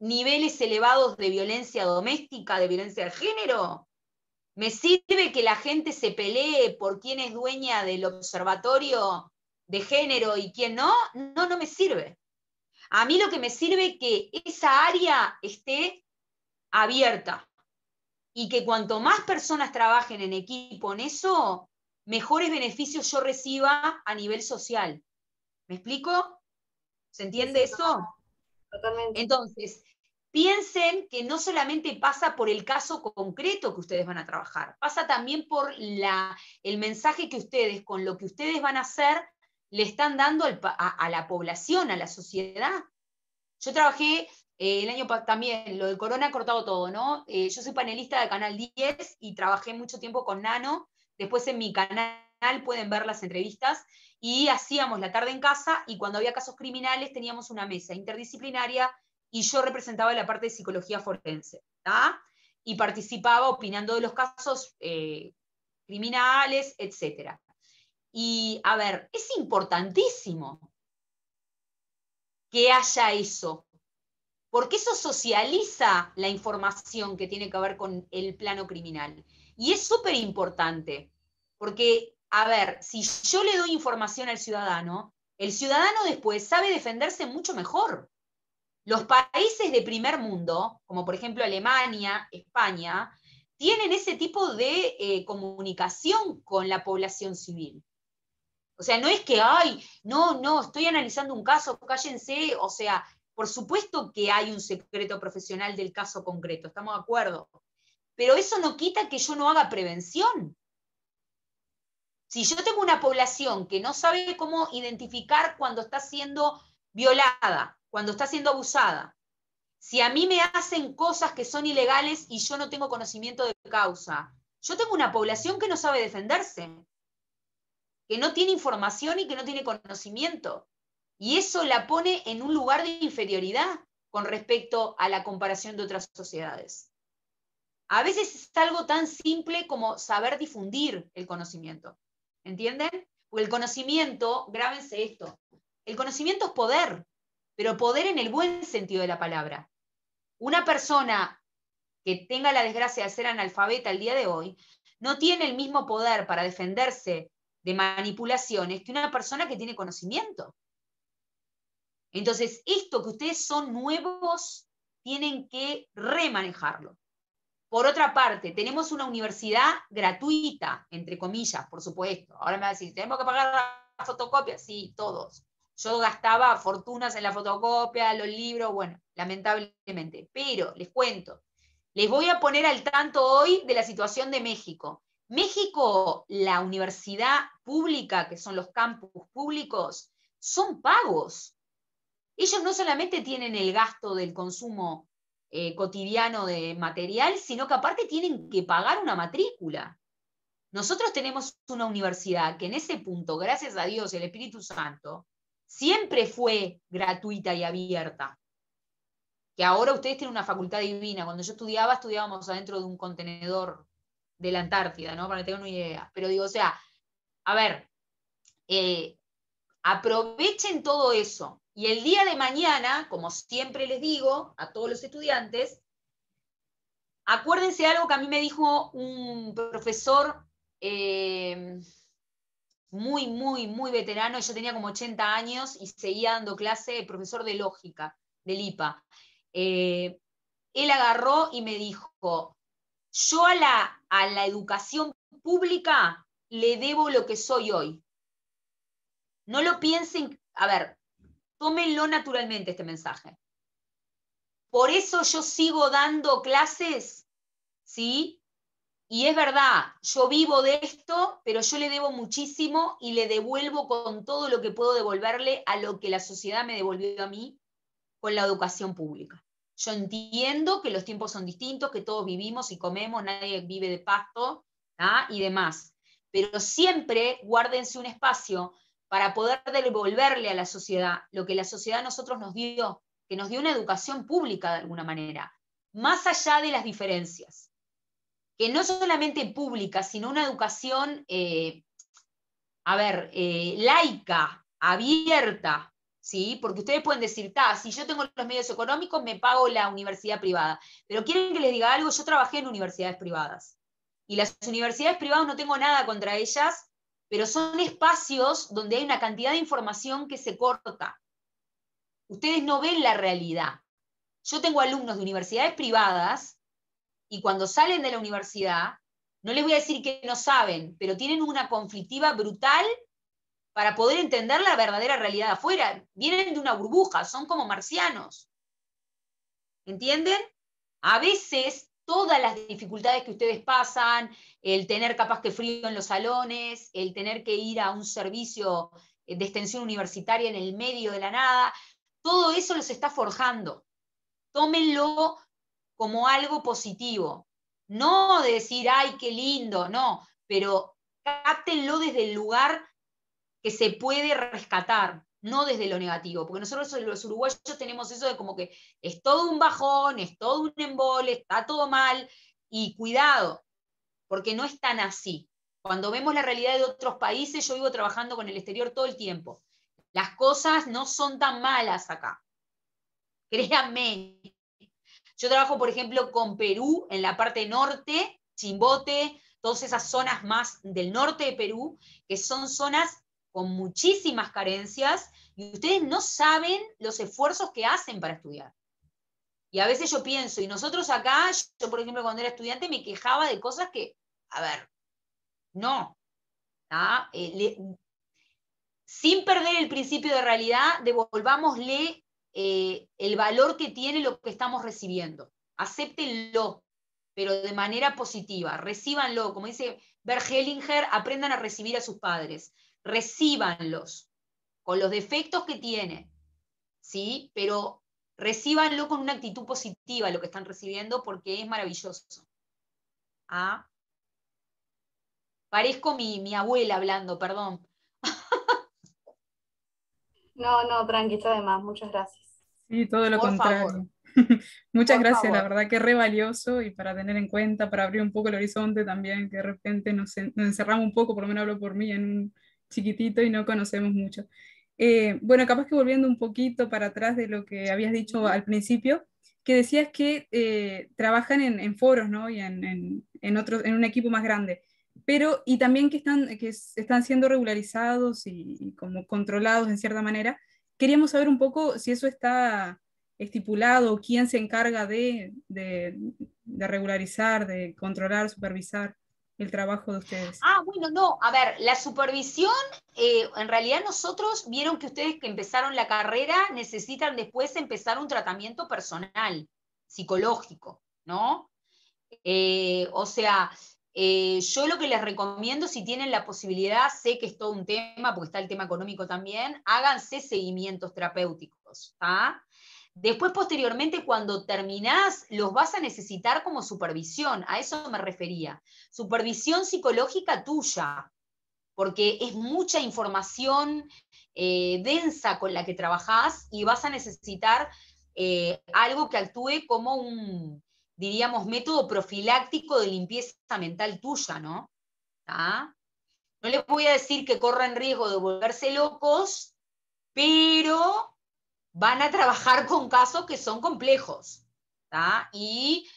niveles elevados de violencia doméstica, de violencia de género. ¿Me sirve que la gente se pelee por quién es dueña del observatorio de género y quién no? No, no me sirve. A mí lo que me sirve es que esa área esté abierta y que cuanto más personas trabajen en equipo en eso, mejores beneficios yo reciba a nivel social. ¿Me explico? ¿Se entiende eso? Totalmente. Entonces, piensen que no solamente pasa por el caso concreto que ustedes van a trabajar, pasa también por el mensaje que ustedes, con lo que ustedes van a hacer, le están dando a la población, a la sociedad. Yo trabajé el año también, lo del corona ha cortado todo, ¿no? Yo soy panelista de Canal 10 y trabajé mucho tiempo con Nano. Después en mi canal pueden ver las entrevistas y hacíamos la tarde en casa y cuando había casos criminales teníamos una mesa interdisciplinaria y yo representaba la parte de psicología forense, ¿tá? Y participaba opinando de los casos criminales, etc. Y a ver, es importantísimo que haya eso, porque eso socializa la información que tiene que ver con el plano criminal. Y es súper importante, porque, a ver, si yo le doy información al ciudadano, el ciudadano después sabe defenderse mucho mejor. Los países de primer mundo, como por ejemplo Alemania, España, tienen ese tipo de comunicación con la población civil. O sea, no es que, ay, no, estoy analizando un caso, cállense, o sea, por supuesto que hay un secreto profesional del caso concreto, estamos de acuerdo, pero eso no quita que yo no haga prevención. Si yo tengo una población que no sabe cómo identificar cuando está siendo violada, cuando está siendo abusada, si a mí me hacen cosas que son ilegales y yo no tengo conocimiento de causa, yo tengo una población que no sabe defenderse, que no tiene información y que no tiene conocimiento. Y eso la pone en un lugar de inferioridad con respecto a la comparación de otras sociedades. A veces es algo tan simple como saber difundir el conocimiento. ¿Entienden? Porque el conocimiento, grábense esto, el conocimiento es poder, pero poder en el buen sentido de la palabra. Una persona que tenga la desgracia de ser analfabeta el día de hoy no tiene el mismo poder para defenderse de manipulaciones que una persona que tiene conocimiento. Entonces, esto que ustedes son nuevos, tienen que remanejarlo. Por otra parte, tenemos una universidad gratuita, entre comillas, por supuesto. Ahora me va a decir, ¿tenemos que pagar la fotocopia? Sí, todos. Yo gastaba fortunas en la fotocopia, los libros, bueno, lamentablemente. Pero les cuento, les voy a poner al tanto hoy de la situación de México. México, la universidad pública, que son los campus públicos, son pagos. Ellos no solamente tienen el gasto del consumo cotidiano de material, sino que aparte tienen que pagar una matrícula. Nosotros tenemos una universidad que en ese punto, gracias a Dios y al Espíritu Santo, siempre fue gratuita y abierta. Que ahora ustedes tienen una facultad divina. Cuando yo estudiaba, estudiábamos adentro de un contenedor de la Antártida, ¿no? Para que tengan una idea. Pero digo, o sea, a ver, aprovechen todo eso. Y el día de mañana, como siempre les digo a todos los estudiantes, acuérdense de algo que a mí me dijo un profesor muy, muy, muy veterano. Yo tenía como 80 años y seguía dando clase, profesor de lógica del IPA. Él agarró y me dijo, yo a la educación pública le debo lo que soy hoy. No lo piensen, a ver, tómenlo naturalmente este mensaje. Por eso yo sigo dando clases, ¿sí? Y es verdad, yo vivo de esto, pero yo le debo muchísimo y le devuelvo con todo lo que puedo devolverle a lo que la sociedad me devolvió a mí con la educación pública. Yo entiendo que los tiempos son distintos, que todos vivimos y comemos, nadie vive de pasto, ¿ah? Y demás. Pero siempre guárdense un espacio para poder devolverle a la sociedad lo que la sociedad a nosotros nos dio, que nos dio una educación pública de alguna manera, más allá de las diferencias. Que no solamente pública, sino una educación, laica, abierta, ¿sí? Porque ustedes pueden decir, si yo tengo los medios económicos, me pago la universidad privada. Pero quieren que les diga algo, yo trabajé en universidades privadas. Y las universidades privadas no tengo nada contra ellas, pero son espacios donde hay una cantidad de información que se corta. Ustedes no ven la realidad. Yo tengo alumnos de universidades privadas y cuando salen de la universidad, no les voy a decir que no saben, pero tienen una conflictiva brutal para poder entender la verdadera realidad afuera. Vienen de una burbuja, son como marcianos. ¿Entienden? A veces todas las dificultades que ustedes pasan, el tener capaz que frío en los salones, el tener que ir a un servicio de extensión universitaria en el medio de la nada, todo eso los está forjando. Tómenlo como algo positivo. No de decir, ay, qué lindo, no, pero cáptenlo desde el lugar que se puede rescatar, no desde lo negativo, porque nosotros los uruguayos tenemos eso de como que es todo un bajón, es todo un embole, está todo mal, y cuidado, porque no es tan así. Cuando vemos la realidad de otros países, yo vivo trabajando con el exterior todo el tiempo. Las cosas no son tan malas acá. Créanme. Yo trabajo, por ejemplo, con Perú en la parte norte, Chimbote, todas esas zonas más del norte de Perú, que son zonas con muchísimas carencias, y ustedes no saben los esfuerzos que hacen para estudiar. Y a veces yo pienso, y nosotros acá, yo por ejemplo cuando era estudiante me quejaba de cosas que, a ver, no. Sin perder el principio de realidad, devolvámosle el valor que tiene lo que estamos recibiendo. Acéptenlo, pero de manera positiva. Recíbanlo. Como dice Bert Hellinger, aprendan a recibir a sus padres. Recíbanlos con los defectos que tienen, ¿sí? Pero recíbanlo con una actitud positiva lo que están recibiendo porque es maravilloso. ¿Ah? Parezco mi abuela hablando, perdón. No, tranqui, está de más, muchas gracias. Sí, todo lo Por contrario. favor. Muchas Por gracias, la favor. verdad que es re valioso y para tener en cuenta, para abrir un poco el horizonte también, que de repente nos encerramos un poco, por lo menos hablo por mí, en un chiquitito y no conocemos mucho. Bueno, capaz que volviendo un poquito para atrás de lo que habías dicho al principio, que decías que trabajan en foros, ¿no? Y en otros, en un equipo más grande, pero y también que están siendo regularizados y como controlados en cierta manera. Queríamos saber un poco si eso está estipulado, quién se encarga de regularizar, de controlar, supervisar. el trabajo de ustedes. Bueno, no, a ver, la supervisión, en realidad nosotros vieron que ustedes que empezaron la carrera necesitan después empezar un tratamiento personal, psicológico, ¿no? O sea, yo lo que les recomiendo, si tienen la posibilidad, sé que es todo un tema, porque está el tema económico también, háganse seguimientos terapéuticos, ¿tá? Después, posteriormente, cuando terminás, los vas a necesitar como supervisión, a eso me refería. Supervisión psicológica tuya, porque es mucha información densa con la que trabajás y vas a necesitar algo que actúe como un, diríamos, método profiláctico de limpieza mental tuya, ¿no? ¿Tá? No les voy a decir que corran riesgo de volverse locos, pero van a trabajar con casos que son complejos, ¿tá? Y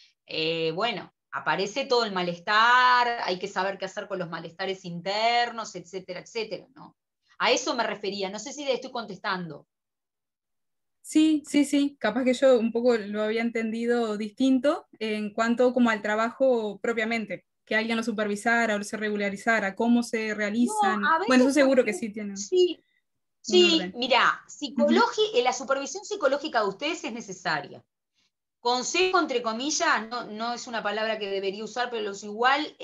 bueno, aparece todo el malestar, hay que saber qué hacer con los malestares internos, etcétera, etcétera, ¿no? A eso me refería, no sé si le estoy contestando. Sí, sí, sí, capaz que yo un poco lo había entendido distinto en cuanto como al trabajo propiamente, que alguien lo supervisara o se regularizara, cómo se No, realizan. a Bueno, eso veces seguro que sí tienen sí, un sí, orden. mirá, Ujú. la supervisión psicológica de ustedes es necesaria. Consejo, entre comillas, no, no es una palabra que debería usar, pero es igual,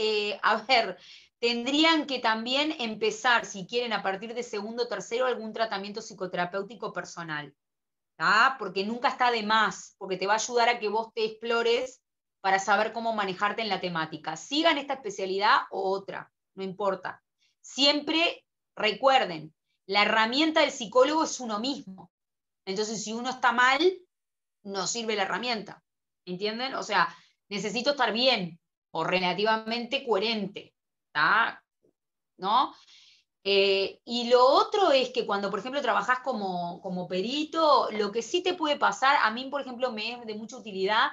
a ver, tendrían que también empezar, si quieren, a partir de segundo o tercero, algún tratamiento psicoterapéutico personal, ¿tá? Porque nunca está de más, porque te va a ayudar a que vos te explores para saber cómo manejarte en la temática. Sigan esta especialidad o otra, no importa. Siempre recuerden, la herramienta del psicólogo es uno mismo. Entonces, si uno está mal, no sirve la herramienta. ¿Entienden? O sea, necesito estar bien o relativamente coherente, ¿tá? ¿No? Y lo otro es que cuando, por ejemplo, trabajás como perito, lo que sí te puede pasar, a mí, por ejemplo, me es de mucha utilidad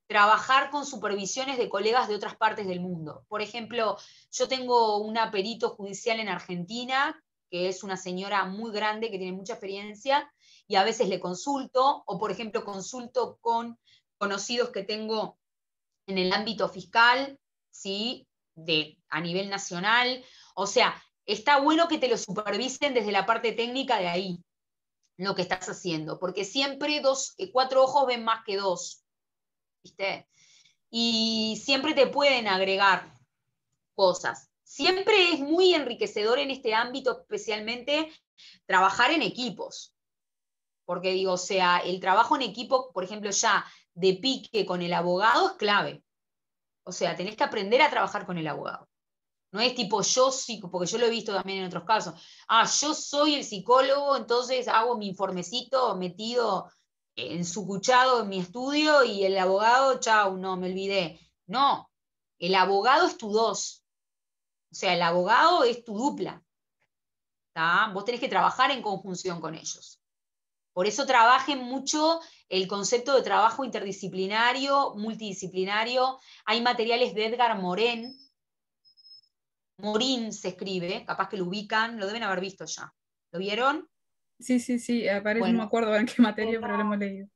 trabajar con supervisiones de colegas de otras partes del mundo. Por ejemplo, yo tengo una perito judicial en Argentina, que es una señora muy grande, que tiene mucha experiencia, y a veces le consulto, o por ejemplo, consulto con conocidos que tengo en el ámbito fiscal, ¿sí? A nivel nacional. O sea, está bueno que te lo supervisen desde la parte técnica de ahí, lo que estás haciendo, porque siempre cuatro ojos ven más que dos, ¿viste? Y siempre te pueden agregar cosas. Siempre es muy enriquecedor en este ámbito, especialmente trabajar en equipos, porque digo, o sea, el trabajo en equipo, por ejemplo, ya de pique con el abogado es clave. O sea, tenés que aprender a trabajar con el abogado. No es tipo yo sí, porque yo lo he visto también en otros casos. Yo soy el psicólogo, entonces hago mi informecito metido ensucuchado en mi estudio y el abogado, chau, no, me olvidé. No, el abogado es tu dos. O sea, el abogado es tu dupla. ¿Tá? Vos tenés que trabajar en conjunción con ellos. Por eso trabajen mucho el concepto de trabajo interdisciplinario, multidisciplinario. Hay materiales de Edgar Morin se escribe, capaz que lo ubican, lo deben haber visto ya. ¿Lo vieron? Sí, sí, sí, aparece, no me Bueno, acuerdo ahora en qué materia, pero lo hemos leído.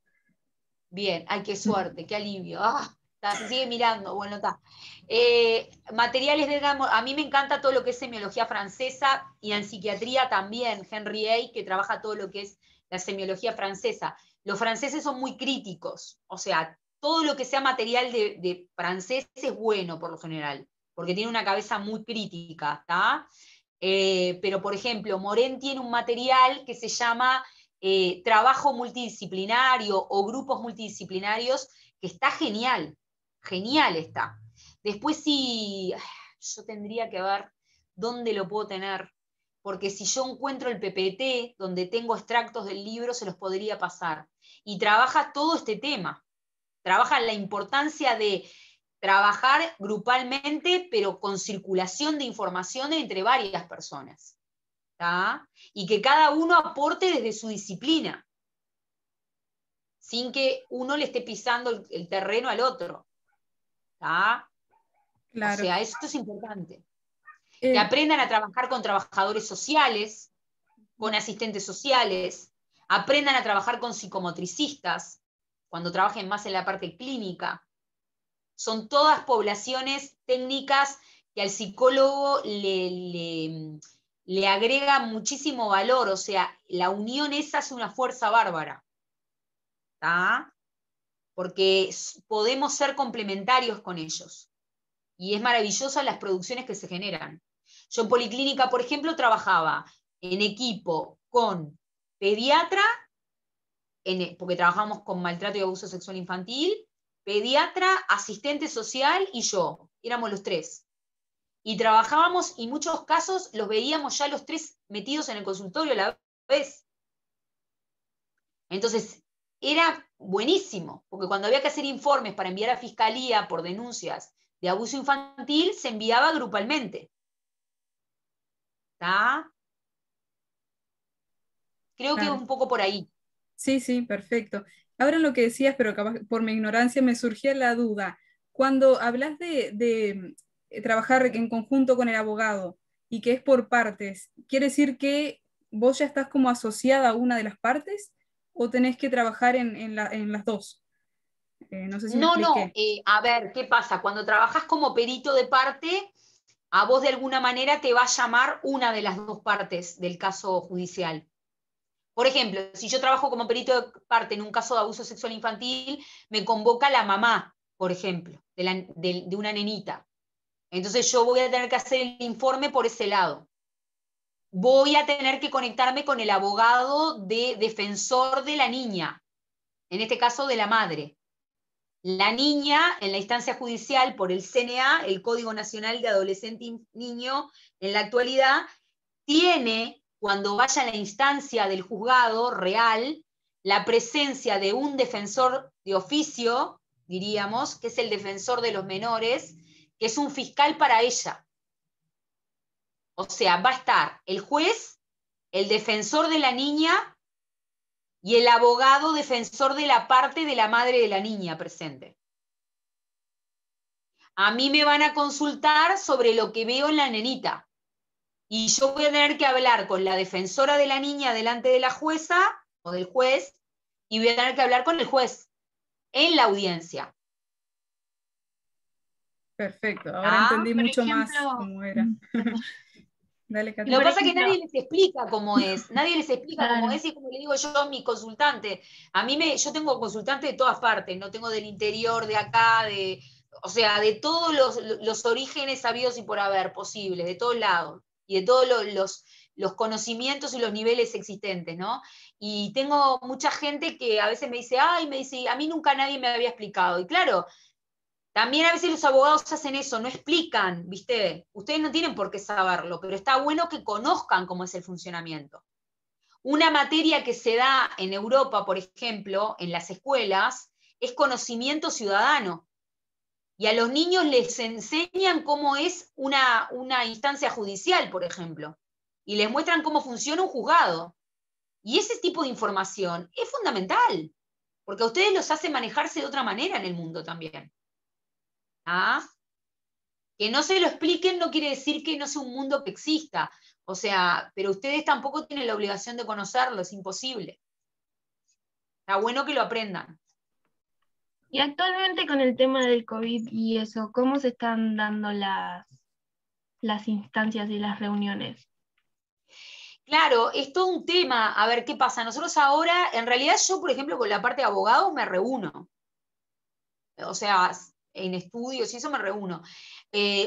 bien, ay, qué suerte, qué alivio. Se sigue mirando, bueno, está. Materiales de a mí me encanta todo lo que es semiología francesa y en psiquiatría también, Henry A., que trabaja todo lo que es la semiología francesa. Los franceses son muy críticos, o sea, todo lo que sea material de francés es bueno por lo general, porque tiene una cabeza muy crítica, ¿está? Pero, por ejemplo, Morin tiene un material que se llama trabajo multidisciplinario o grupos multidisciplinarios, que está genial, genial está. Después sí, yo tendría que ver dónde lo puedo tener, porque si yo encuentro el PPT donde tengo extractos del libro, se los podría pasar. Y trabaja todo este tema, trabaja la importancia de trabajar grupalmente, pero con circulación de información entre varias personas. ¿Tá? Y que cada uno aporte desde su disciplina, sin que uno le esté pisando el terreno al otro. ¿Tá? O Claro. sea, esto es importante. Que aprendan a trabajar con trabajadores sociales, con asistentes sociales, aprendan a trabajar con psicomotricistas, cuando trabajen más en la parte clínica. Son todas poblaciones técnicas que al psicólogo le agrega muchísimo valor, o sea, la unión esa es una fuerza bárbara, ¿tá? Porque podemos ser complementarios con ellos. Y es maravillosa las producciones que se generan. Yo en Policlínica, por ejemplo, trabajaba en equipo con pediatra, porque trabajamos con maltrato y abuso sexual infantil, pediatra, asistente social y yo. Éramos los tres. Y trabajábamos, y muchos casos los veíamos ya los tres metidos en el consultorio a la vez. Entonces, era buenísimo, porque cuando había que hacer informes para enviar a Fiscalía por denuncias de abuso infantil, se enviaba grupalmente. ¿Está? Creo que Claro. un poco por ahí. Sí, sí, perfecto. Ahora lo que decías, pero capaz por mi ignorancia me surgía la duda. Cuando hablas de trabajar en conjunto con el abogado y que es por partes, ¿quiere decir que vos ya estás como asociada a una de las partes o tenés que trabajar en las dos? No sé si me No, expliqué. a ver, ¿qué pasa? Cuando trabajás como perito de parte, a vos de alguna manera te va a llamar una de las dos partes del caso judicial. Por ejemplo, si yo trabajo como perito de parte en un caso de abuso sexual infantil, me convoca la mamá, por ejemplo, de una nenita. Entonces yo voy a tener que hacer el informe por ese lado. Voy a tener que conectarme con el abogado de defensor de la niña, en este caso de la madre. La niña, en la instancia judicial, por el CNA, el Código Nacional de Adolescente y Niño, en la actualidad, tiene, cuando vaya a la instancia del juzgado real, la presencia de un defensor de oficio, diríamos, que es el defensor de los menores, que es un fiscal para ella. O sea, va a estar el juez, el defensor de la niña y el abogado defensor de la parte de la madre de la niña presente. A mí me van a consultar sobre lo que veo en la nenita. Y yo voy a tener que hablar con la defensora de la niña delante de la jueza o del juez, y voy a tener que hablar con el juez en la audiencia. Perfecto, ahora entendí Por mucho más ejemplo, cómo era. Dale, Lo Cata. que por pasa es que ejemplo, nadie les explica cómo es, nadie les explica cómo claro, es, y como le digo yo a mi consultante, yo tengo consultantes de todas partes, no tengo del interior, de acá, o sea, de todos los orígenes sabidos y por haber posibles, de todos lados, y de todos los conocimientos y los niveles existentes, ¿no? Y tengo mucha gente que a veces me dice, a mí nunca nadie me había explicado, y claro, también a veces los abogados hacen eso, no explican, ¿viste? Ustedes no tienen por qué saberlo, pero está bueno que conozcan cómo es el funcionamiento. Una materia que se da en Europa, por ejemplo, en las escuelas, es conocimiento ciudadano. Y a los niños les enseñan cómo es una instancia judicial, por ejemplo. Y les muestran cómo funciona un juzgado. Y ese tipo de información es fundamental, porque a ustedes los hace manejarse de otra manera en el mundo también. ¿Ah? Que no se lo expliquen no quiere decir que no sea un mundo que exista. O sea, pero ustedes tampoco tienen la obligación de conocerlo, es imposible. Está bueno que lo aprendan. y actualmente con el tema del COVID y eso, ¿cómo se están dando las instancias y las reuniones? Claro, es todo un tema. A ver, ¿qué pasa? Nosotros ahora, en realidad yo, por ejemplo, con la parte de abogados me reúno. O sea, en estudios y eso me reúno.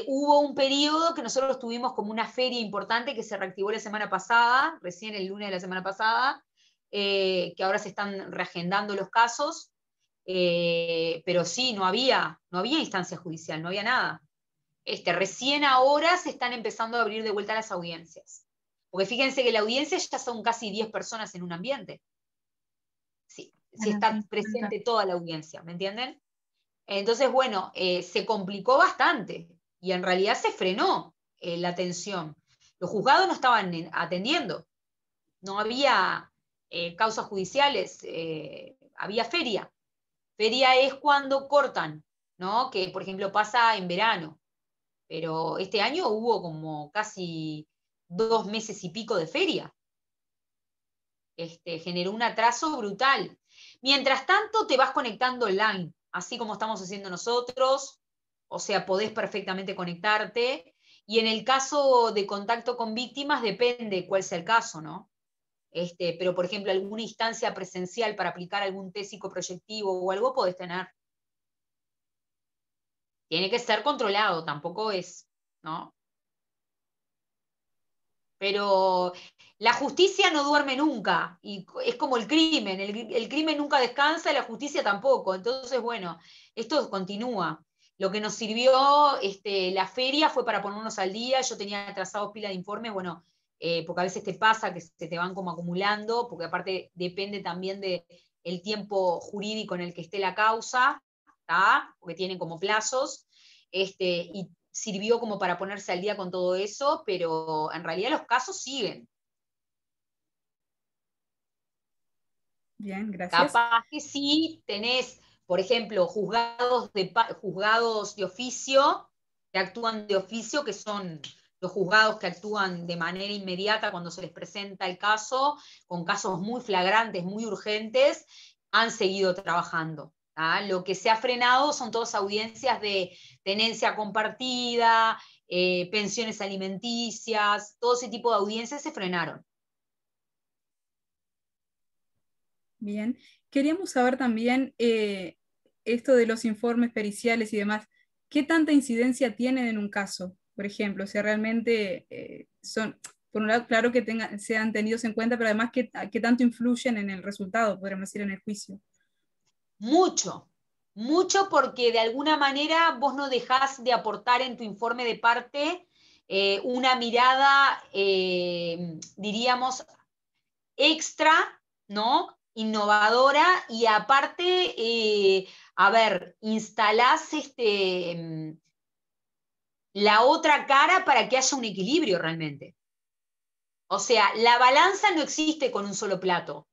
Hubo un periodo que nosotros tuvimos como una feria importante que se reactivó la semana pasada, recién el lunes de la semana pasada, que ahora se están reagendando los casos, pero sí, no había instancia judicial, no había nada. Recién ahora se están empezando a abrir de vuelta las audiencias. Porque fíjense que la audiencia ya son casi 10 personas en un ambiente. Sí, si Bueno, está sí, presente toda la audiencia, ¿me entienden? Entonces, bueno, se complicó bastante y en realidad se frenó la atención. Los juzgados no estaban atendiendo, no había causas judiciales, había feria. Feria es cuando cortan, ¿no? Que por ejemplo pasa en verano, pero este año hubo como casi 2 meses y pico de feria. Generó un atraso brutal. Mientras tanto, te vas conectando online, así como estamos haciendo nosotros, o sea, podés perfectamente conectarte. Y en el caso de contacto con víctimas depende cuál sea el caso, ¿no? Pero, por ejemplo, alguna instancia presencial para aplicar algún test psicoproyectivo o algo podés tener. Tiene que ser controlado, tampoco es, ¿no? Pero la justicia no duerme nunca, y es como el crimen, el crimen nunca descansa y la justicia tampoco. Entonces, bueno, esto continúa. Lo que nos sirvió la feria fue para ponernos al día. Yo tenía atrasados pila de informes, bueno, porque a veces te pasa que se te van como acumulando, porque aparte depende también del tiempo jurídico en el que esté la causa, ¿tá? Porque tienen como plazos, y sirvió como para ponerse al día con todo eso, pero en realidad los casos siguen. Bien, gracias. Capaz que sí tenés, por ejemplo, juzgados de oficio, que actúan de oficio, que son los juzgados que actúan de manera inmediata cuando se les presenta el caso, con casos muy flagrantes, muy urgentes, han seguido trabajando. Lo que se ha frenado son todas audiencias de tenencia compartida, pensiones alimenticias, todo ese tipo de audiencias se frenaron. Bien, queríamos saber también esto de los informes periciales y demás, ¿qué tanta incidencia tienen en un caso? Por ejemplo, o sea, realmente son, por un lado, claro que sean tenidos en cuenta, pero además, ¿qué tanto influyen en el resultado, podríamos decir, en el juicio? Mucho, mucho, porque de alguna manera vos no dejás de aportar en tu informe de parte una mirada, diríamos, extra, ¿no? Innovadora, y aparte, a ver, instalás la otra cara para que haya un equilibrio realmente. O sea, la balanza no existe con un solo plato.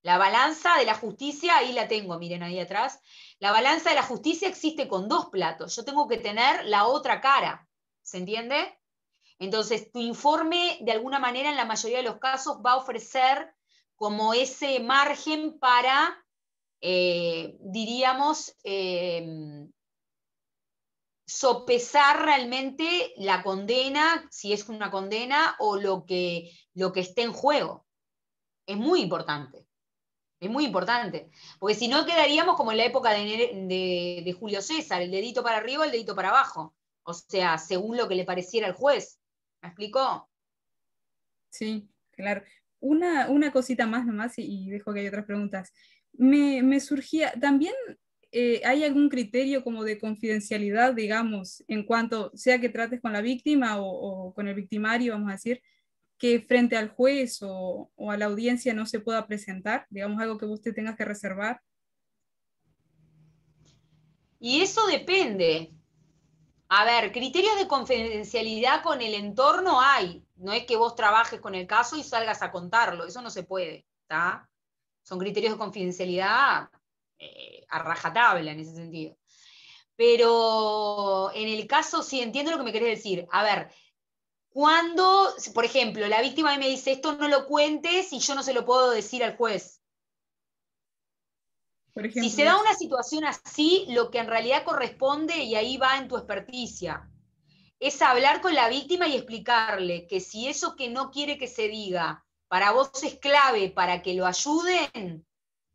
La balanza de la justicia, ahí la tengo, miren ahí atrás. La balanza de la justicia existe con dos platos. Yo tengo que tener la otra cara. ¿Se entiende? Entonces, tu informe, de alguna manera, en la mayoría de los casos, va a ofrecer como ese margen para, diríamos, sopesar realmente la condena, si es una condena, o lo que esté en juego. Es muy importante. Es muy importante, porque si no quedaríamos como en la época de Julio César, el dedito para arriba, el dedito para abajo. O sea, según lo que le pareciera al juez. ¿Me explicó? Sí, claro. Una cosita más nomás y dejo que hay otras preguntas. Me surgía, también ¿hay algún criterio como de confidencialidad, digamos, en cuanto sea que trates con la víctima o con el victimario, vamos a decir, que frente al juez o a la audiencia no se pueda presentar, digamos, algo que usted tenga que reservar? Y eso depende. A ver, criterios de confidencialidad con el entorno hay. No es que vos trabajes con el caso y salgas a contarlo. Eso no se puede. ¿Tá? Son criterios de confidencialidad a rajatabla en ese sentido. Pero en el caso, sí, entiendo lo que me querés decir. A ver, cuando, por ejemplo, la víctima me dice, esto no lo cuentes y yo no se lo puedo decir al juez. Por Si ejemplo, se da eso. una situación así, lo que en realidad corresponde, y ahí va en tu experticia, es hablar con la víctima y explicarle que si eso que no quiere que se diga para vos es clave para que lo ayuden,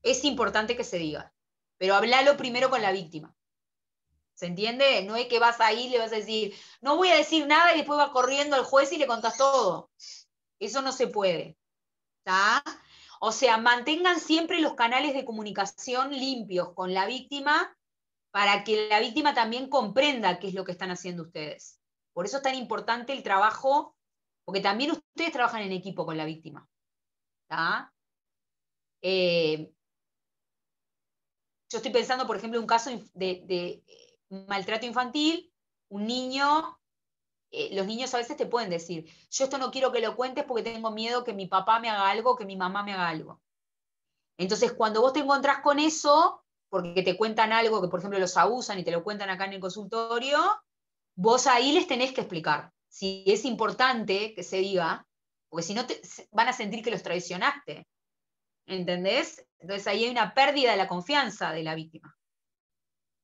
es importante que se diga. Pero hablalo primero con la víctima. ¿Se entiende? No es que vas ahí y le vas a decir, no voy a decir nada y después vas corriendo al juez y le contás todo. Eso no se puede. ¿Tá? O sea, mantengan siempre los canales de comunicación limpios con la víctima para que la víctima también comprenda qué es lo que están haciendo ustedes. Por eso es tan importante el trabajo, porque también ustedes trabajan en equipo con la víctima. ¿Tá? Yo estoy pensando, por ejemplo, en un caso de maltrato infantil, un niño, los niños a veces te pueden decir, yo esto no quiero que lo cuentes porque tengo miedo que mi papá me haga algo, que mi mamá me haga algo. Entonces, cuando vos te encontrás con eso, porque te cuentan algo que, por ejemplo, los abusan y te lo cuentan acá en el consultorio, vos ahí les tenés que explicar si es importante que se diga, porque si no van a sentir que los traicionaste. ¿Entendés? Entonces ahí hay una pérdida de la confianza de la víctima.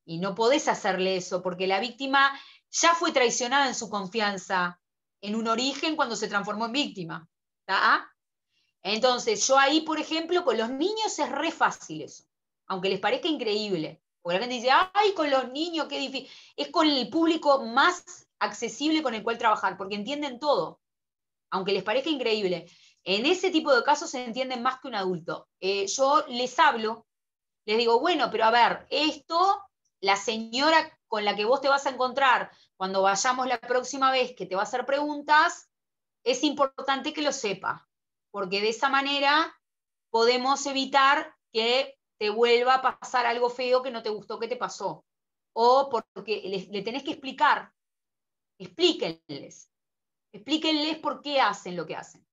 Y no podés hacerle eso, porque la víctima ya fue traicionada en su confianza en un origen cuando se transformó en víctima. ¿Tá? Entonces, yo ahí, por ejemplo, con los niños es re fácil eso, aunque les parezca increíble. Porque la gente dice, ay, con los niños, qué difícil. Es con el público más accesible con el cual trabajar, porque entienden todo, aunque les parezca increíble. En ese tipo de casos se entienden más que un adulto. Yo les hablo, les digo, bueno, pero a ver, esto, la señora con la que vos te vas a encontrar cuando vayamos la próxima vez que te va a hacer preguntas, es importante que lo sepa, porque de esa manera podemos evitar que te vuelva a pasar algo feo que no te gustó que te pasó. O porque le tenés que explicar, explíquenles por qué hacen lo que hacen.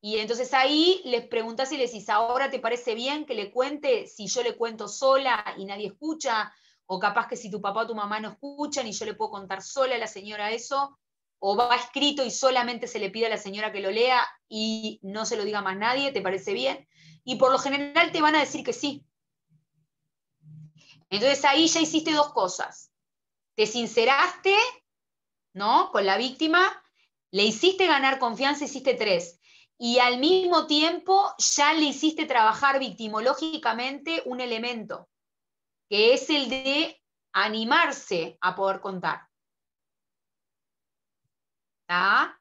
Y entonces ahí les preguntás y les decís, ¿ahora te parece bien que le cuente si yo le cuento sola y nadie escucha? O capaz que si tu papá o tu mamá no escuchan y yo le puedo contar sola a la señora eso, o va escrito y solamente se le pide a la señora que lo lea y no se lo diga más nadie, ¿te parece bien? Y por lo general te van a decir que sí. Entonces ahí ya hiciste dos cosas. Te sinceraste, ¿no? Con la víctima, le hiciste ganar confianza, hiciste 3. Y al mismo tiempo ya le hiciste trabajar victimológicamente un elemento, que es el de animarse a poder contar. ¿Tá?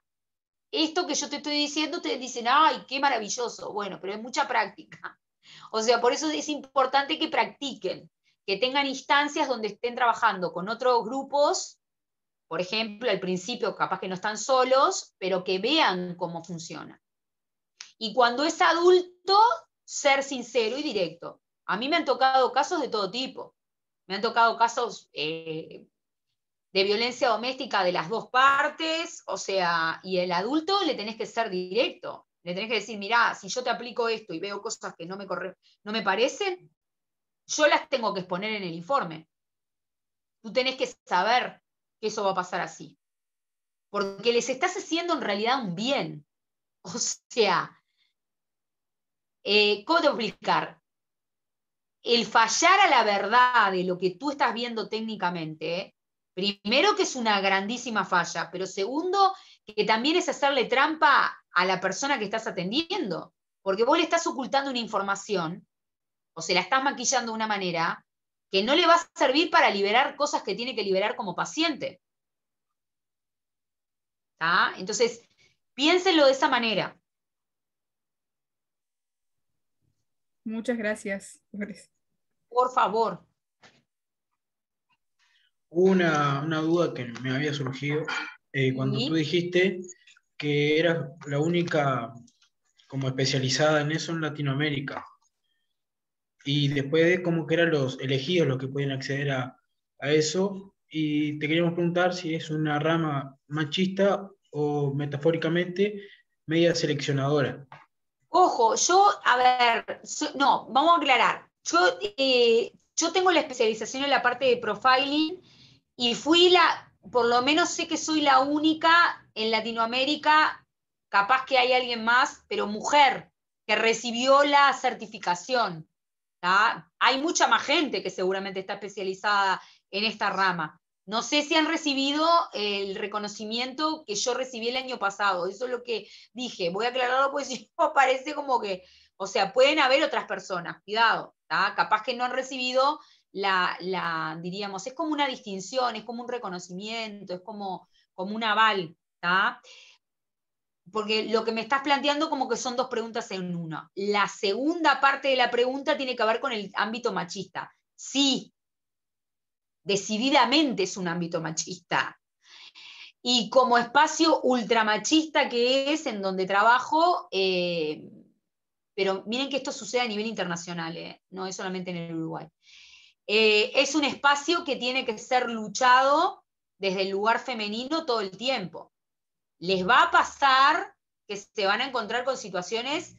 Esto que yo te estoy diciendo, te dicen, ay, qué maravilloso. Bueno, pero es mucha práctica. O sea, por eso es importante que practiquen, que tengan instancias donde estén trabajando con otros grupos, por ejemplo, al principio capaz que no están solos, pero que vean cómo funciona. Y cuando es adulto, ser sincero y directo. A mí me han tocado casos de todo tipo. Me han tocado casos de violencia doméstica de las dos partes, o sea, y el adulto le tenés que ser directo. Le tenés que decir, mirá, si yo te aplico esto y veo cosas que no me parecen, yo las tengo que exponer en el informe. Tú tenés que saber que eso va a pasar así. Porque les estás haciendo en realidad un bien. O sea, ¿cómo te voy a explicar? El fallar a la verdad de lo que tú estás viendo técnicamente, primero que es una grandísima falla, pero segundo que también es hacerle trampa a la persona que estás atendiendo, porque vos le estás ocultando una información o se la estás maquillando de una manera que no le va a servir para liberar cosas que tiene que liberar como paciente. ¿Tá? Entonces, piénsenlo de esa manera. Muchas gracias. Por favor. Hubo una duda que me había surgido cuando tú ¿Sí? dijiste que eras la única como especializada en eso en Latinoamérica. Y después de como que eran los elegidos los que pueden acceder a eso. Y te queríamos preguntar si es una rama machista o metafóricamente media seleccionadora. Ojo, yo, a ver, no, vamos a aclarar. Yo tengo la especialización en la parte de profiling y por lo menos sé que soy la única en Latinoamérica, capaz que hay alguien más, pero mujer, que recibió la certificación. ¿Tá? Hay mucha más gente que seguramente está especializada en esta rama. No sé si han recibido el reconocimiento que yo recibí el año pasado. Eso es lo que dije. Voy a aclararlo porque si no parece como que, o sea, pueden haber otras personas, cuidado, ¿tá? Capaz que no han recibido diríamos, es como una distinción, es como un reconocimiento, es como un aval, ¿tá? Porque lo que me estás planteando como que son dos preguntas en una. La segunda parte de la pregunta tiene que ver con el ámbito machista. Sí, decididamente es un ámbito machista. Y como espacio ultramachista que es en donde trabajo, pero miren que esto sucede a nivel internacional, no es solamente en el Uruguay. Es un espacio que tiene que ser luchado desde el lugar femenino todo el tiempo. Les va a pasar que se van a encontrar con situaciones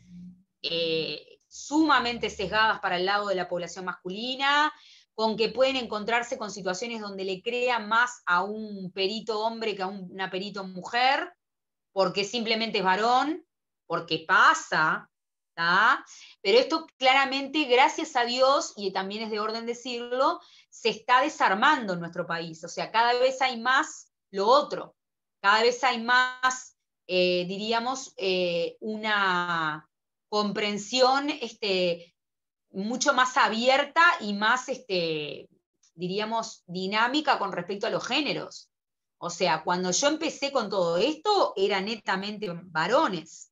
sumamente sesgadas para el lado de la población masculina, con que pueden encontrarse con situaciones donde le crean más a un perito hombre que a una perito mujer, porque simplemente es varón, porque pasa, ¿tá? Pero esto claramente, gracias a Dios, y también es de orden decirlo, se está desarmando en nuestro país. O sea, cada vez hay más lo otro, cada vez hay más, diríamos, una comprensión mucho más abierta y más, diríamos, dinámica con respecto a los géneros. O sea, cuando yo empecé con todo esto, eran netamente varones,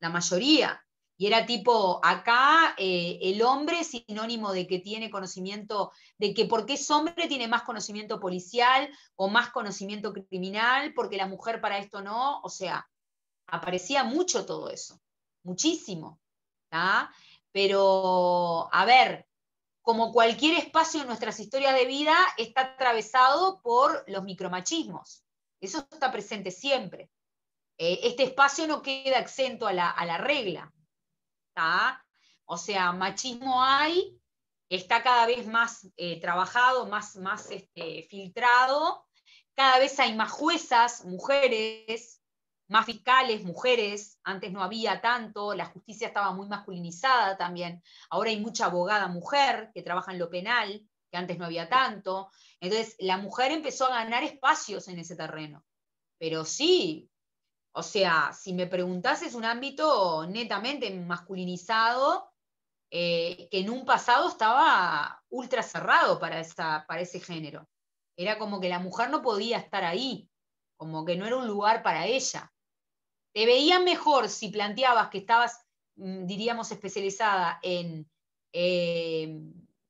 la mayoría. Y era tipo, acá el hombre es sinónimo de que tiene conocimiento, de que porque es hombre tiene más conocimiento policial o más conocimiento criminal, porque la mujer para esto no. O sea, aparecía mucho todo eso, muchísimo. ¿Tá? Pero, a ver, como cualquier espacio en nuestras historias de vida, está atravesado por los micromachismos. Eso está presente siempre. Este espacio no queda exento a la regla. ¿Tá? O sea, machismo hay, está cada vez más trabajado, más filtrado, cada vez hay más juezas, mujeres, más fiscales, mujeres, antes no había tanto, la justicia estaba muy masculinizada también, ahora hay mucha abogada mujer que trabaja en lo penal, que antes no había tanto, entonces la mujer empezó a ganar espacios en ese terreno, pero sí, o sea, si me preguntás, es un ámbito netamente masculinizado, que en un pasado estaba ultra cerrado para ese género. Era como que la mujer no podía estar ahí, como que no era un lugar para ella. Te veían mejor si planteabas que estabas, diríamos, especializada en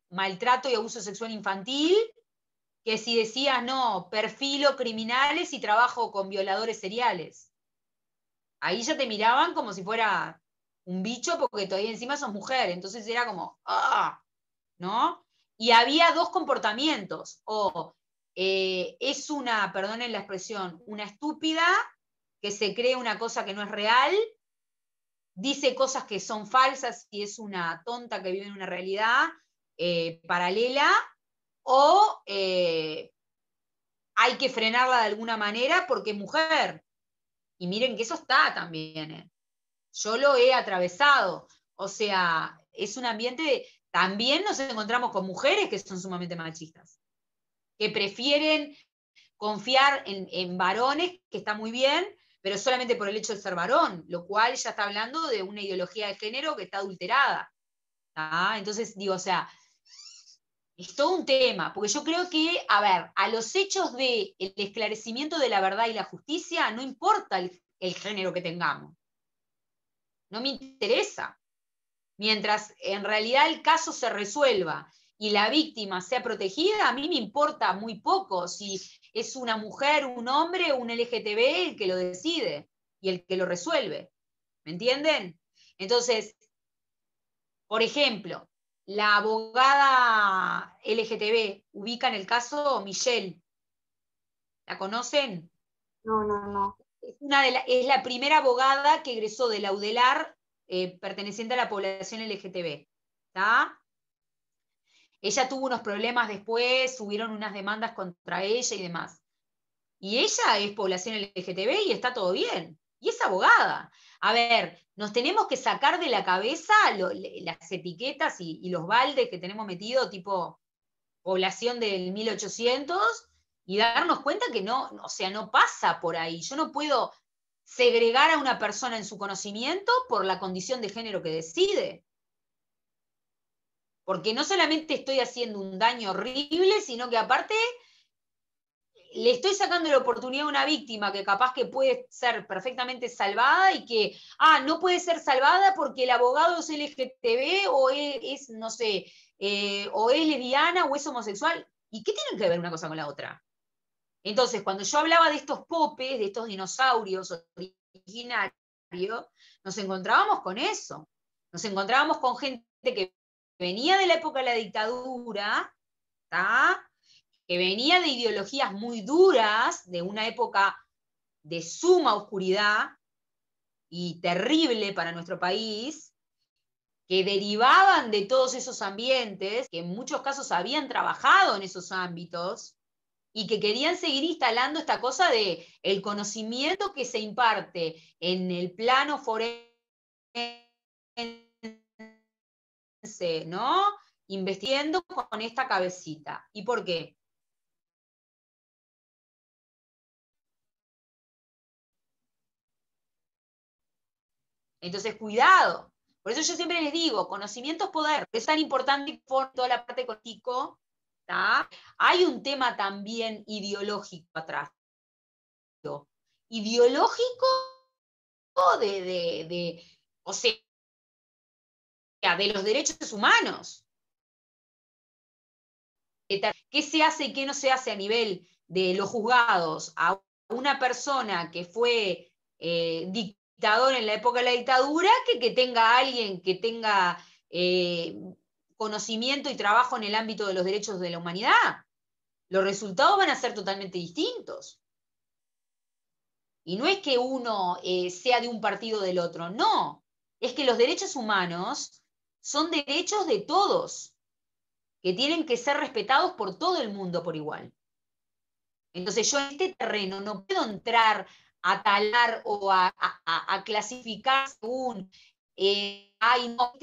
maltrato y abuso sexual infantil, que si decías, no, perfilo criminales y trabajo con violadores seriales. Ahí ya te miraban como si fuera un bicho porque todavía encima sos mujer, entonces era como, ¡ah! ¿No? Y había dos comportamientos, o es una, perdonen la expresión, una estúpida que se cree una cosa que no es real, dice cosas que son falsas y es una tonta que vive en una realidad paralela, o hay que frenarla de alguna manera porque es mujer. Y miren que eso está también. Yo lo he atravesado. O sea, es un ambiente. También nos encontramos con mujeres que son sumamente machistas, que prefieren confiar en varones, que está muy bien, pero solamente por el hecho de ser varón, lo cual ya está hablando de una ideología de género que está adulterada. ¿Tá? Entonces, digo, o sea, es todo un tema, porque yo creo que, a ver, a los hechos del esclarecimiento de la verdad y la justicia, no importa el género que tengamos. No me interesa. Mientras en realidad el caso se resuelva y la víctima sea protegida, a mí me importa muy poco si es una mujer, un hombre o un LGTB el que lo decide y el que lo resuelve. ¿Me entienden? Entonces, por ejemplo, la abogada LGTB ubica en el caso Michelle. ¿La conocen? No. Es la primera abogada que egresó de la UDELAR perteneciente a la población LGTB. ¿Tá? Ella tuvo unos problemas después, hubieron unas demandas contra ella y demás. Y ella es población LGTB y está todo bien. Y es abogada. A ver, nos tenemos que sacar de la cabeza las etiquetas y los baldes que tenemos metido, tipo población del 1800, y darnos cuenta que no, o sea, no pasa por ahí. Yo no puedo segregar a una persona en su conocimiento por la condición de género que decide. Porque no solamente estoy haciendo un daño horrible, sino que aparte le estoy sacando la oportunidad a una víctima que capaz que puede ser perfectamente salvada y que, no puede ser salvada porque el abogado es LGTB o es no sé, o es lesbiana o es homosexual. ¿Y qué tienen que ver una cosa con la otra? Entonces, cuando yo hablaba de estos popes, de estos dinosaurios originarios, nos encontrábamos con eso. Nos encontrábamos con gente que venía de la época de la dictadura, ¿tá? Que venía de ideologías muy duras, de una época de suma oscuridad y terrible para nuestro país, que derivaban de todos esos ambientes, que en muchos casos habían trabajado en esos ámbitos, y que querían seguir instalando esta cosa de el conocimiento que se imparte en el plano forense, ¿no? Investigando con esta cabecita. ¿Y por qué? Entonces, cuidado. Por eso yo siempre les digo, conocimiento es poder. Es tan importante por toda la parte contigo. Hay un tema también ideológico atrás. Ideológico o sea, de los derechos humanos. ¿Qué se hace y qué no se hace a nivel de los juzgados a una persona que fue dictador en la época de la dictadura que tenga alguien que tenga conocimiento y trabajo en el ámbito de los derechos de la humanidad? Los resultados van a ser totalmente distintos. Y no es que uno sea de un partido o del otro, no. Es que los derechos humanos son derechos de todos, que tienen que ser respetados por todo el mundo por igual. Entonces yo en este terreno no puedo entrar a talar o a clasificar según, no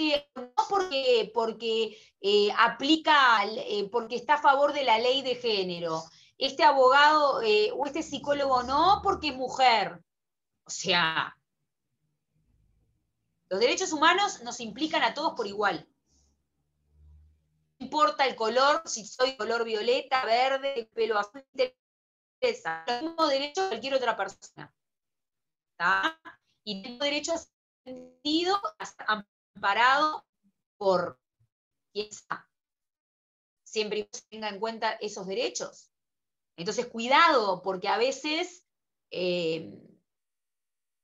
porque aplica, porque está a favor de la ley de género. Este abogado o este psicólogo no, porque es mujer. O sea, los derechos humanos nos implican a todos por igual. No importa el color, si soy color violeta, verde, pelo azul, interesa. Los mismos derechos que cualquier otra persona. ¿Está? Y tengo derecho a ser entendido, a ser amparado por quien sea. Siempre y cuando tenga en cuenta esos derechos. Entonces, cuidado, porque a veces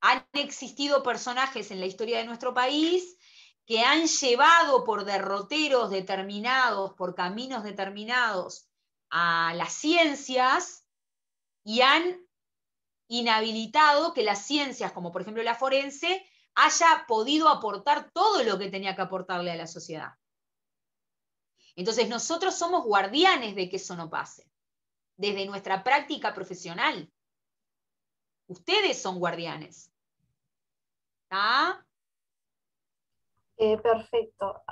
han existido personajes en la historia de nuestro país que han llevado por derroteros determinados, por caminos determinados a las ciencias y han inhabilitado que las ciencias, como por ejemplo la forense, haya podido aportar todo lo que tenía que aportarle a la sociedad. Entonces nosotros somos guardianes de que eso no pase, desde nuestra práctica profesional. Ustedes son guardianes. ¿Está? Perfecto.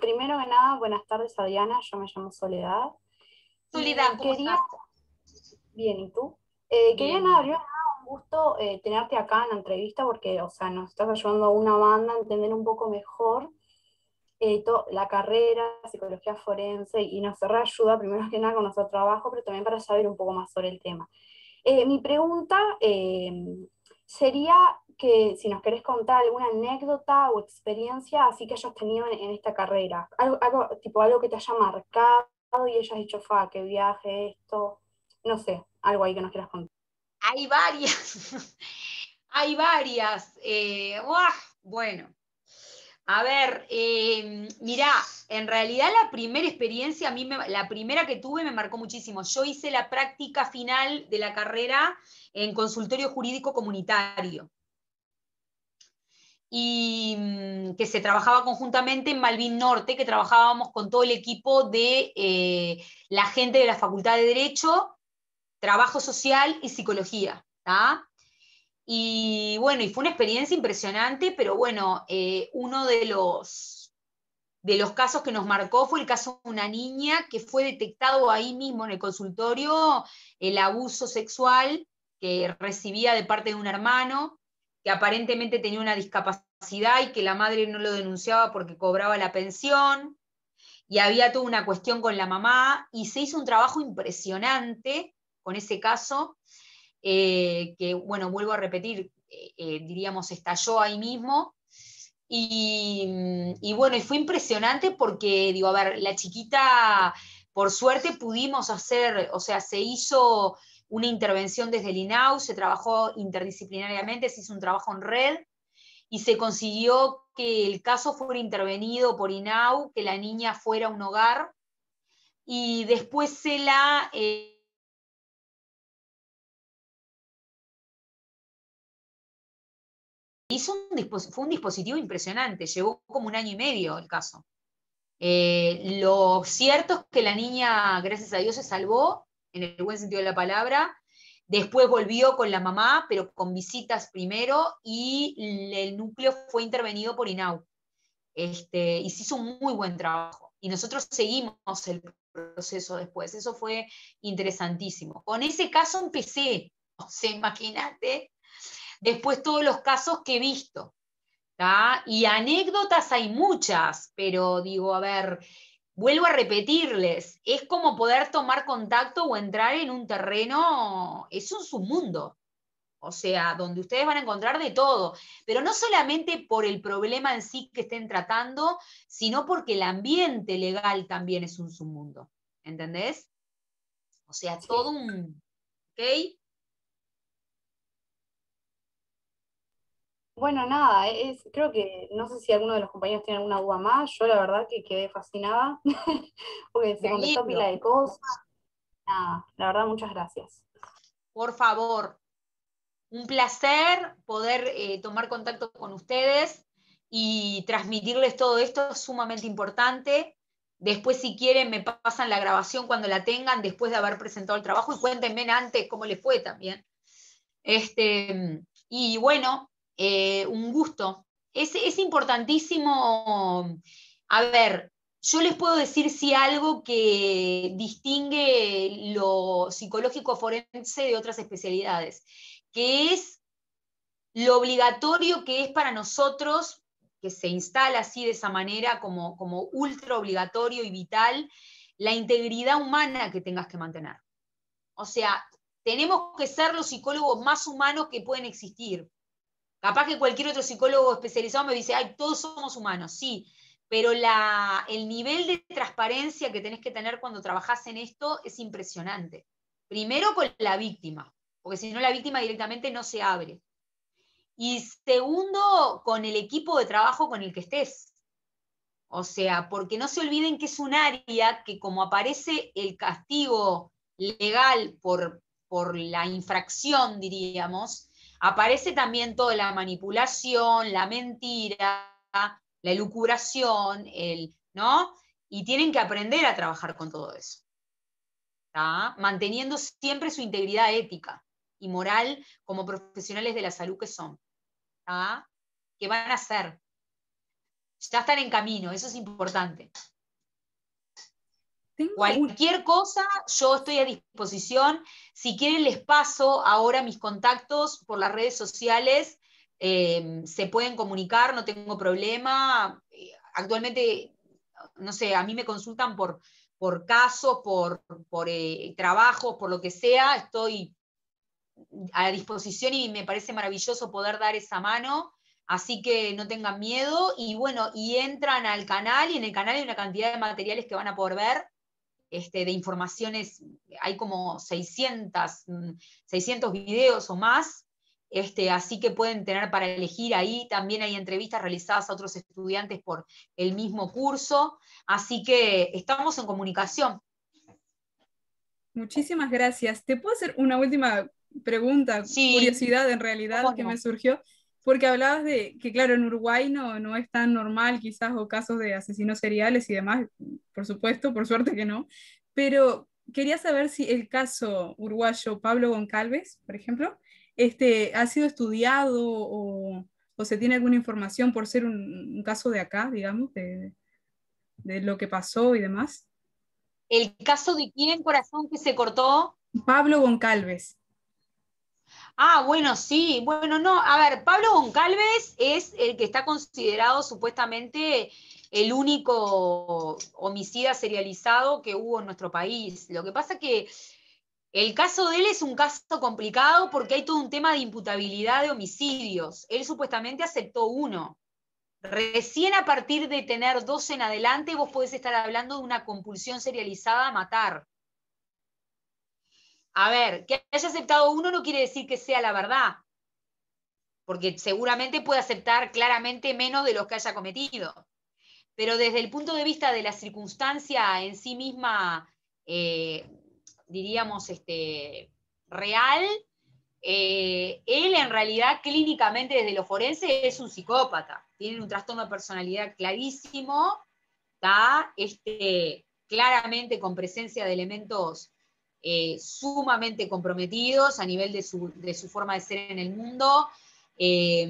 Primero que nada, buenas tardes, Adriana. Yo me llamo Soledad. Soledad, ¿cómo estás? Bien, ¿y tú? Bien. Quería nada, primero que nada, un gusto tenerte acá en la entrevista porque, o sea, nos estás ayudando a una banda a entender un poco mejor la carrera, psicología forense, y nos ayuda primero que nada con nuestro trabajo, pero también para saber un poco más sobre el tema. Mi pregunta sería que si nos querés contar alguna anécdota o experiencia así que hayas tenido en esta carrera, algo que te haya marcado y hayas dicho, qué viaje, esto, no sé, algo ahí que nos quieras contar. Hay varias, hay varias. Bueno, a ver, mirá, en realidad la primera experiencia, la primera que tuve me marcó muchísimo. Yo hice la práctica final de la carrera en consultorio jurídico comunitario. Y que se trabajaba conjuntamente en Malvin Norte, que trabajábamos con todo el equipo de la gente de la Facultad de Derecho, Trabajo Social y Psicología. ¿tá? Y bueno, y fue una experiencia impresionante, pero bueno, uno de los casos que nos marcó fue el caso de una niña que fue detectado ahí mismo en el consultorio, el abuso sexual que recibía de parte de un hermano, que aparentemente tenía una discapacidad y que la madre no lo denunciaba porque cobraba la pensión, y había toda una cuestión con la mamá, y se hizo un trabajo impresionante con ese caso, que, bueno, vuelvo a repetir, diríamos, estalló ahí mismo, y bueno, y fue impresionante porque, digo, a ver, la chiquita, por suerte pudimos hacer, o sea, se hizo una intervención desde el INAU, se trabajó interdisciplinariamente, se hizo un trabajo en red, y se consiguió que el caso fuera intervenido por INAU, que la niña fuera a un hogar, y después se la... fue un dispositivo impresionante, llevó como 1 año y medio el caso. Lo cierto es que la niña, gracias a Dios, se salvó, en el buen sentido de la palabra. Después volvió con la mamá, pero con visitas primero, y el núcleo fue intervenido por INAU. y se hizo un muy buen trabajo. Y nosotros seguimos el proceso después. Eso fue interesantísimo. Con ese caso empecé, o sea, imagínate, después todos los casos que he visto. ¿tá? Y anécdotas hay muchas, pero digo, a ver, vuelvo a repetirles, es como poder tomar contacto o entrar en un terreno, es un submundo. O sea, donde ustedes van a encontrar de todo, pero no solamente por el problema en sí que estén tratando, sino porque el ambiente legal también es un submundo. ¿Entendés? O sea, Sí. todo un... ¿Ok? Bueno, nada, creo que no sé si alguno de los compañeros tiene alguna duda más. Yo la verdad que quedé fascinada porque se contestó Buenísimo. pila de cosas. Nada, la verdad, muchas gracias. Por favor, un placer poder tomar contacto con ustedes y transmitirles todo esto, es sumamente importante. Después, si quieren, me pasan la grabación cuando la tengan, después de haber presentado el trabajo, y cuéntenme antes cómo les fue también. Y bueno, un gusto. Es importantísimo, a ver, yo les puedo decir si algo que distingue lo psicológico forense de otras especialidades, que es lo obligatorio que es para nosotros, que se instala así de esa manera como ultra obligatorio y vital, la integridad humana que tengas que mantener. O sea, tenemos que ser los psicólogos más humanos que pueden existir. Capaz que cualquier otro psicólogo especializado me dice, ay, todos somos humanos, sí, pero el nivel de transparencia que tenés que tener cuando trabajás en esto es impresionante. Primero con la víctima, porque si no la víctima directamente no se abre. Y segundo, con el equipo de trabajo con el que estés. O sea, porque no se olviden que es un área que como aparece el castigo legal por la infracción, diríamos, aparece también toda la manipulación, la mentira, la elucubración, ¿no? Y tienen que aprender a trabajar con todo eso, ¿tá? Manteniendo siempre su integridad ética y moral como profesionales de la salud que son, ¿tá? ¿Qué van a hacer? Ya están en camino, eso es importante. Cualquier cosa, yo estoy a disposición. Si quieren, les paso ahora mis contactos por las redes sociales. Se pueden comunicar, no tengo problema. Actualmente, no sé, a mí me consultan por casos, por trabajos, por lo que sea. Estoy a disposición y me parece maravilloso poder dar esa mano. Así que no tengan miedo. Y bueno, y entran al canal, y en el canal hay una cantidad de materiales que van a poder ver. De informaciones, hay como 600 videos o más, así que pueden tener para elegir ahí. También hay entrevistas realizadas a otros estudiantes por el mismo curso, así que estamos en comunicación. Muchísimas gracias. ¿Te puedo hacer una última pregunta, Sí, curiosidad en realidad que no. me surgió? Porque hablabas de que, claro, en Uruguay no es tan normal quizás, o casos de asesinos seriales y demás, por supuesto, por suerte que no, pero quería saber si el caso uruguayo Pablo Goncalves, por ejemplo, ha sido estudiado o se tiene alguna información por ser un caso de acá, digamos, de lo que pasó y demás. ¿El caso de quién, corazón, que se cortó? Pablo Goncalves. Ah, bueno, sí, bueno, no, a ver, Pablo Goncalves es el que está considerado supuestamente el único homicida serializado que hubo en nuestro país. Lo que pasa es que el caso de él es un caso complicado porque hay todo un tema de imputabilidad de homicidios. Él supuestamente aceptó uno. Recién a partir de tener 2 en adelante vos podés estar hablando de una compulsión serializada a matar. A ver, que haya aceptado uno no quiere decir que sea la verdad, porque seguramente puede aceptar claramente menos de los que haya cometido. Pero desde el punto de vista de la circunstancia en sí misma, diríamos, real, él en realidad clínicamente desde lo forense es un psicópata, tiene un trastorno de personalidad clarísimo, ¿tá? Claramente con presencia de elementos sumamente comprometidos a nivel de su forma de ser en el mundo. Te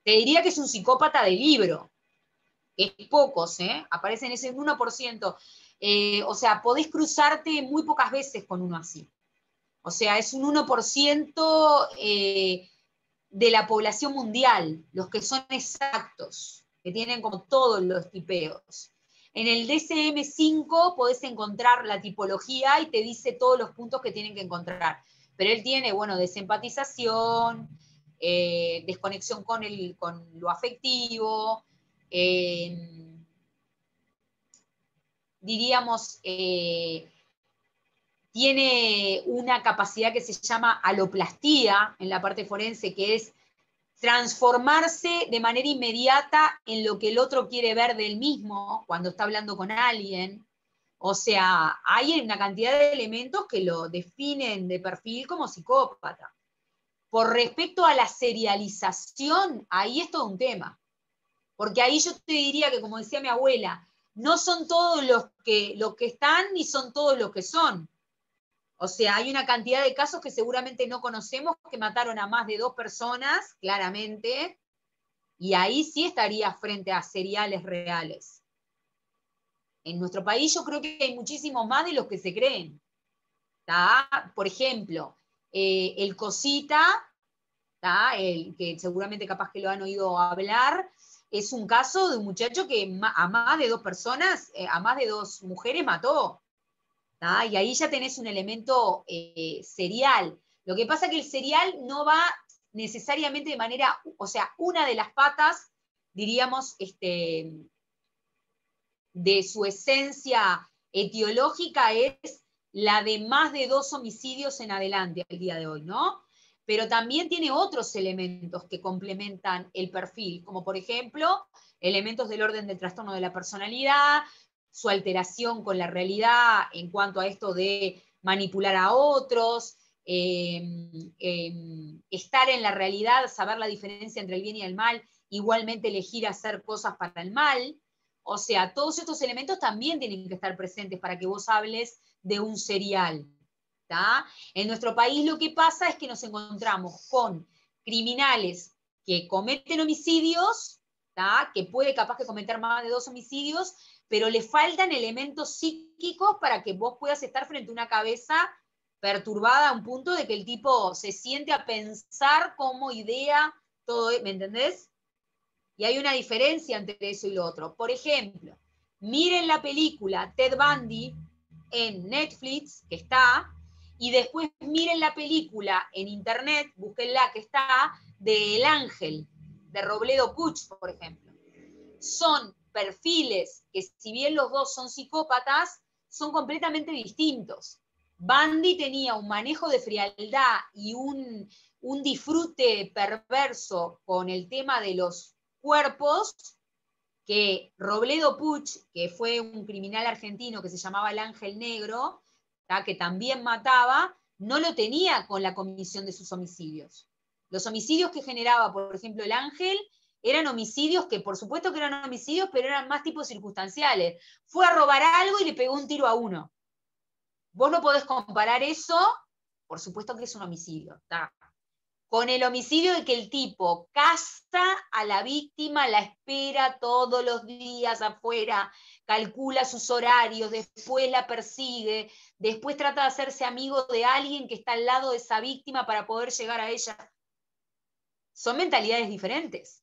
diría que es un psicópata de libro, que es pocos, aparecen ese 1%. O sea, podés cruzarte muy pocas veces con uno así. O sea, es un 1% de la población mundial, los que son exactos, que tienen como todos los tipeos. En el DSM-5 podés encontrar la tipología y te dice todos los puntos que tienen que encontrar. Pero él tiene, bueno, desempatización, desconexión con lo afectivo, diríamos, tiene una capacidad que se llama aloplastía en la parte forense, que es transformarse de manera inmediata en lo que el otro quiere ver del mismo cuando está hablando con alguien. O sea, hay una cantidad de elementos que lo definen de perfil como psicópata. Por respecto a la serialización, ahí es todo un tema. Porque ahí yo te diría que, como decía mi abuela, no son todos los que están, ni son todos los que son. O sea, hay una cantidad de casos que seguramente no conocemos que mataron a más de 2 personas, claramente, y ahí sí estaría frente a seriales reales. En nuestro país yo creo que hay muchísimos más de los que se creen. ¿Tá? Por ejemplo, el Cosita, ¿tá? El que seguramente capaz que lo han oído hablar, es un caso de un muchacho que a más de 2 personas, a más de 2 mujeres mató. ¿tá? Y ahí ya tenés un elemento serial. Lo que pasa es que el serial no va necesariamente de manera, o sea, una de las patas, diríamos, de su esencia etiológica es la de más de 2 homicidios en adelante al día de hoy, ¿no? Pero también tiene otros elementos que complementan el perfil, como por ejemplo, elementos del orden del trastorno de la personalidad, su alteración con la realidad en cuanto a esto de manipular a otros, estar en la realidad, saber la diferencia entre el bien y el mal, igualmente elegir hacer cosas para el mal. O sea, todos estos elementos también tienen que estar presentes para que vos hables de un serial. ¿tá? En nuestro país lo que pasa es que nos encontramos con criminales que cometen homicidios, ¿tá? Que puede capaz que cometer más de 2 homicidios, pero le faltan elementos psíquicos para que vos puedas estar frente a una cabeza perturbada a un punto de que el tipo se siente a pensar como idea todo, ¿me entendés? Y hay una diferencia entre eso y lo otro. Por ejemplo, miren la película Ted Bundy en Netflix, que está, y después miren la película en internet, búsquenla, que está, de El Ángel, de Robledo Puch, por ejemplo. Son perfiles que, si bien los dos son psicópatas, son completamente distintos. Bundy tenía un manejo de frialdad y un disfrute perverso con el tema de los cuerpos, que Robledo Puch, que fue un criminal argentino que se llamaba el Ángel Negro, ¿tá? Que también mataba, no lo tenía con la comisión de sus homicidios. Los homicidios que generaba, por ejemplo, el Ángel, eran homicidios que por supuesto que eran homicidios, pero eran más tipos circunstanciales. Fue a robar algo y le pegó un tiro a uno. Vos no podés comparar eso, por supuesto que es un homicidio, ¿tá? Con el homicidio de que el tipo caza a la víctima, la espera todos los días afuera, calcula sus horarios, después la persigue, después trata de hacerse amigo de alguien que está al lado de esa víctima para poder llegar a ella. Son mentalidades diferentes.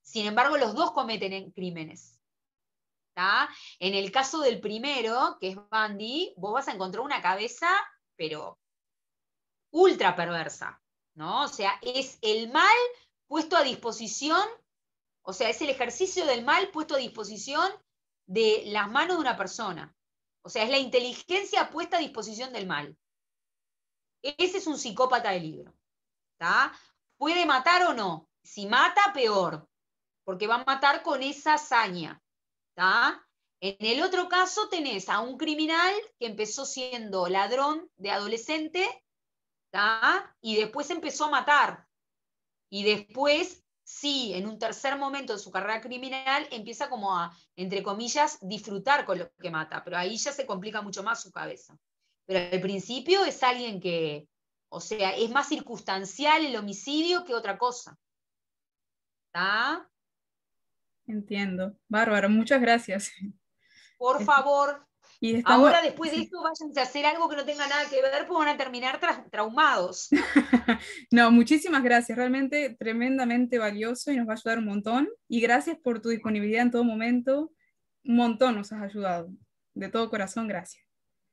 Sin embargo, los dos cometen crímenes. ¿tá? En el caso del primero, que es Bundy, vos vas a encontrar una cabeza, pero ultra perversa. ¿no? O sea, es el mal puesto a disposición, o sea, es el ejercicio del mal puesto a disposición de las manos de una persona. O sea, es la inteligencia puesta a disposición del mal. Ese es un psicópata de libro. ¿tá? ¿Puede matar o no? Si mata, peor, porque va a matar con esa hazaña. ¿tá? En el otro caso tenés a un criminal que empezó siendo ladrón de adolescente, ¿tá? Y después empezó a matar. Y después, sí, en un tercer momento de su carrera criminal, empieza como a, entre comillas, disfrutar con lo que mata. Pero ahí ya se complica mucho más su cabeza. Pero al principio es alguien que, o sea, es más circunstancial el homicidio que otra cosa. ¿Está? Entiendo. Bárbaro, muchas gracias. Por favor. Y estamos, ahora, después de esto, váyanse a hacer algo que no tenga nada que ver, porque van a terminar traumados. No, muchísimas gracias, realmente tremendamente valioso y nos va a ayudar un montón. Y gracias por tu disponibilidad en todo momento. Un montón nos has ayudado. De todo corazón, gracias.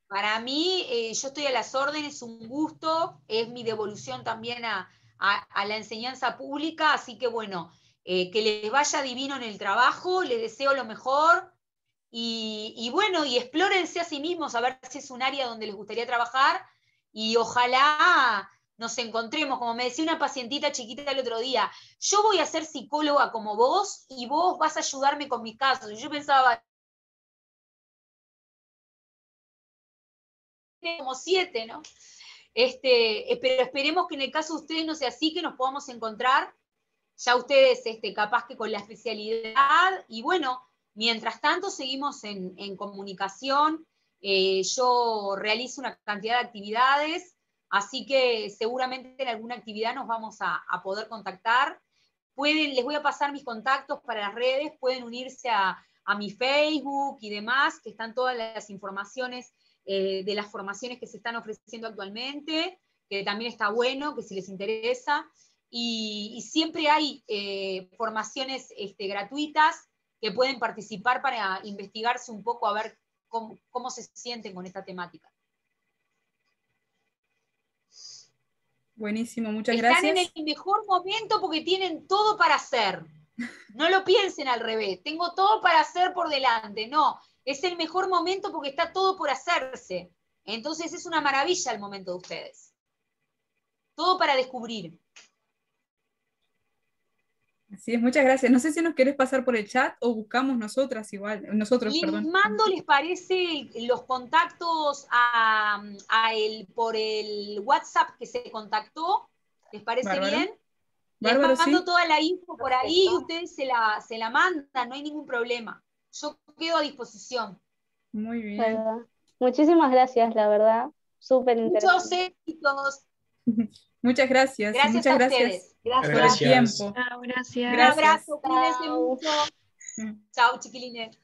Para mí, yo estoy a las órdenes, un gusto, es mi devolución también a la enseñanza pública, así que bueno, que les vaya divino en el trabajo, les deseo lo mejor. Y bueno, y explórense a sí mismos a ver si es un área donde les gustaría trabajar y ojalá nos encontremos. Como me decía una pacientita chiquita el otro día, yo voy a ser psicóloga como vos y vos vas a ayudarme con mis casos. Y yo pensaba, como 7, ¿no? Pero esperemos que en el caso de ustedes no sea así, que nos podamos encontrar, ya ustedes capaz que con la especialidad, y bueno, mientras tanto seguimos en comunicación, yo realizo una cantidad de actividades, así que seguramente en alguna actividad nos vamos a poder contactar. Les voy a pasar mis contactos para las redes, pueden unirse a mi Facebook y demás, que están todas las informaciones de las formaciones que se están ofreciendo actualmente, que también está bueno, que si les interesa. Y siempre hay formaciones gratuitas que pueden participar para investigarse un poco a ver cómo se sienten con esta temática. Buenísimo, muchas gracias. Están en el mejor momento porque tienen todo para hacer. No lo piensen al revés, tengo todo para hacer por delante. No, es el mejor momento porque está todo por hacerse. Entonces es una maravilla el momento de ustedes. Todo para descubrir. Así es, muchas gracias. No sé si nos querés pasar por el chat o buscamos nosotros, perdón. Mando, ¿les parece los contactos por el WhatsApp que se contactó? ¿Les parece Bárbaro. bien? Bárbaro, Les mando sí. toda la info por ahí y ustedes se la mandan, no hay ningún problema. Yo quedo a disposición. Muy bien. ¿Verdad? Muchísimas gracias, la verdad. Súper Muchos interesante. éxitos. Muchas gracias. Gracias Muchas a gracias ustedes. por el Gracias. tiempo. Chao, gracias. Un Gracias. abrazo, cuídense Chao. mucho. Chao, chiquilines.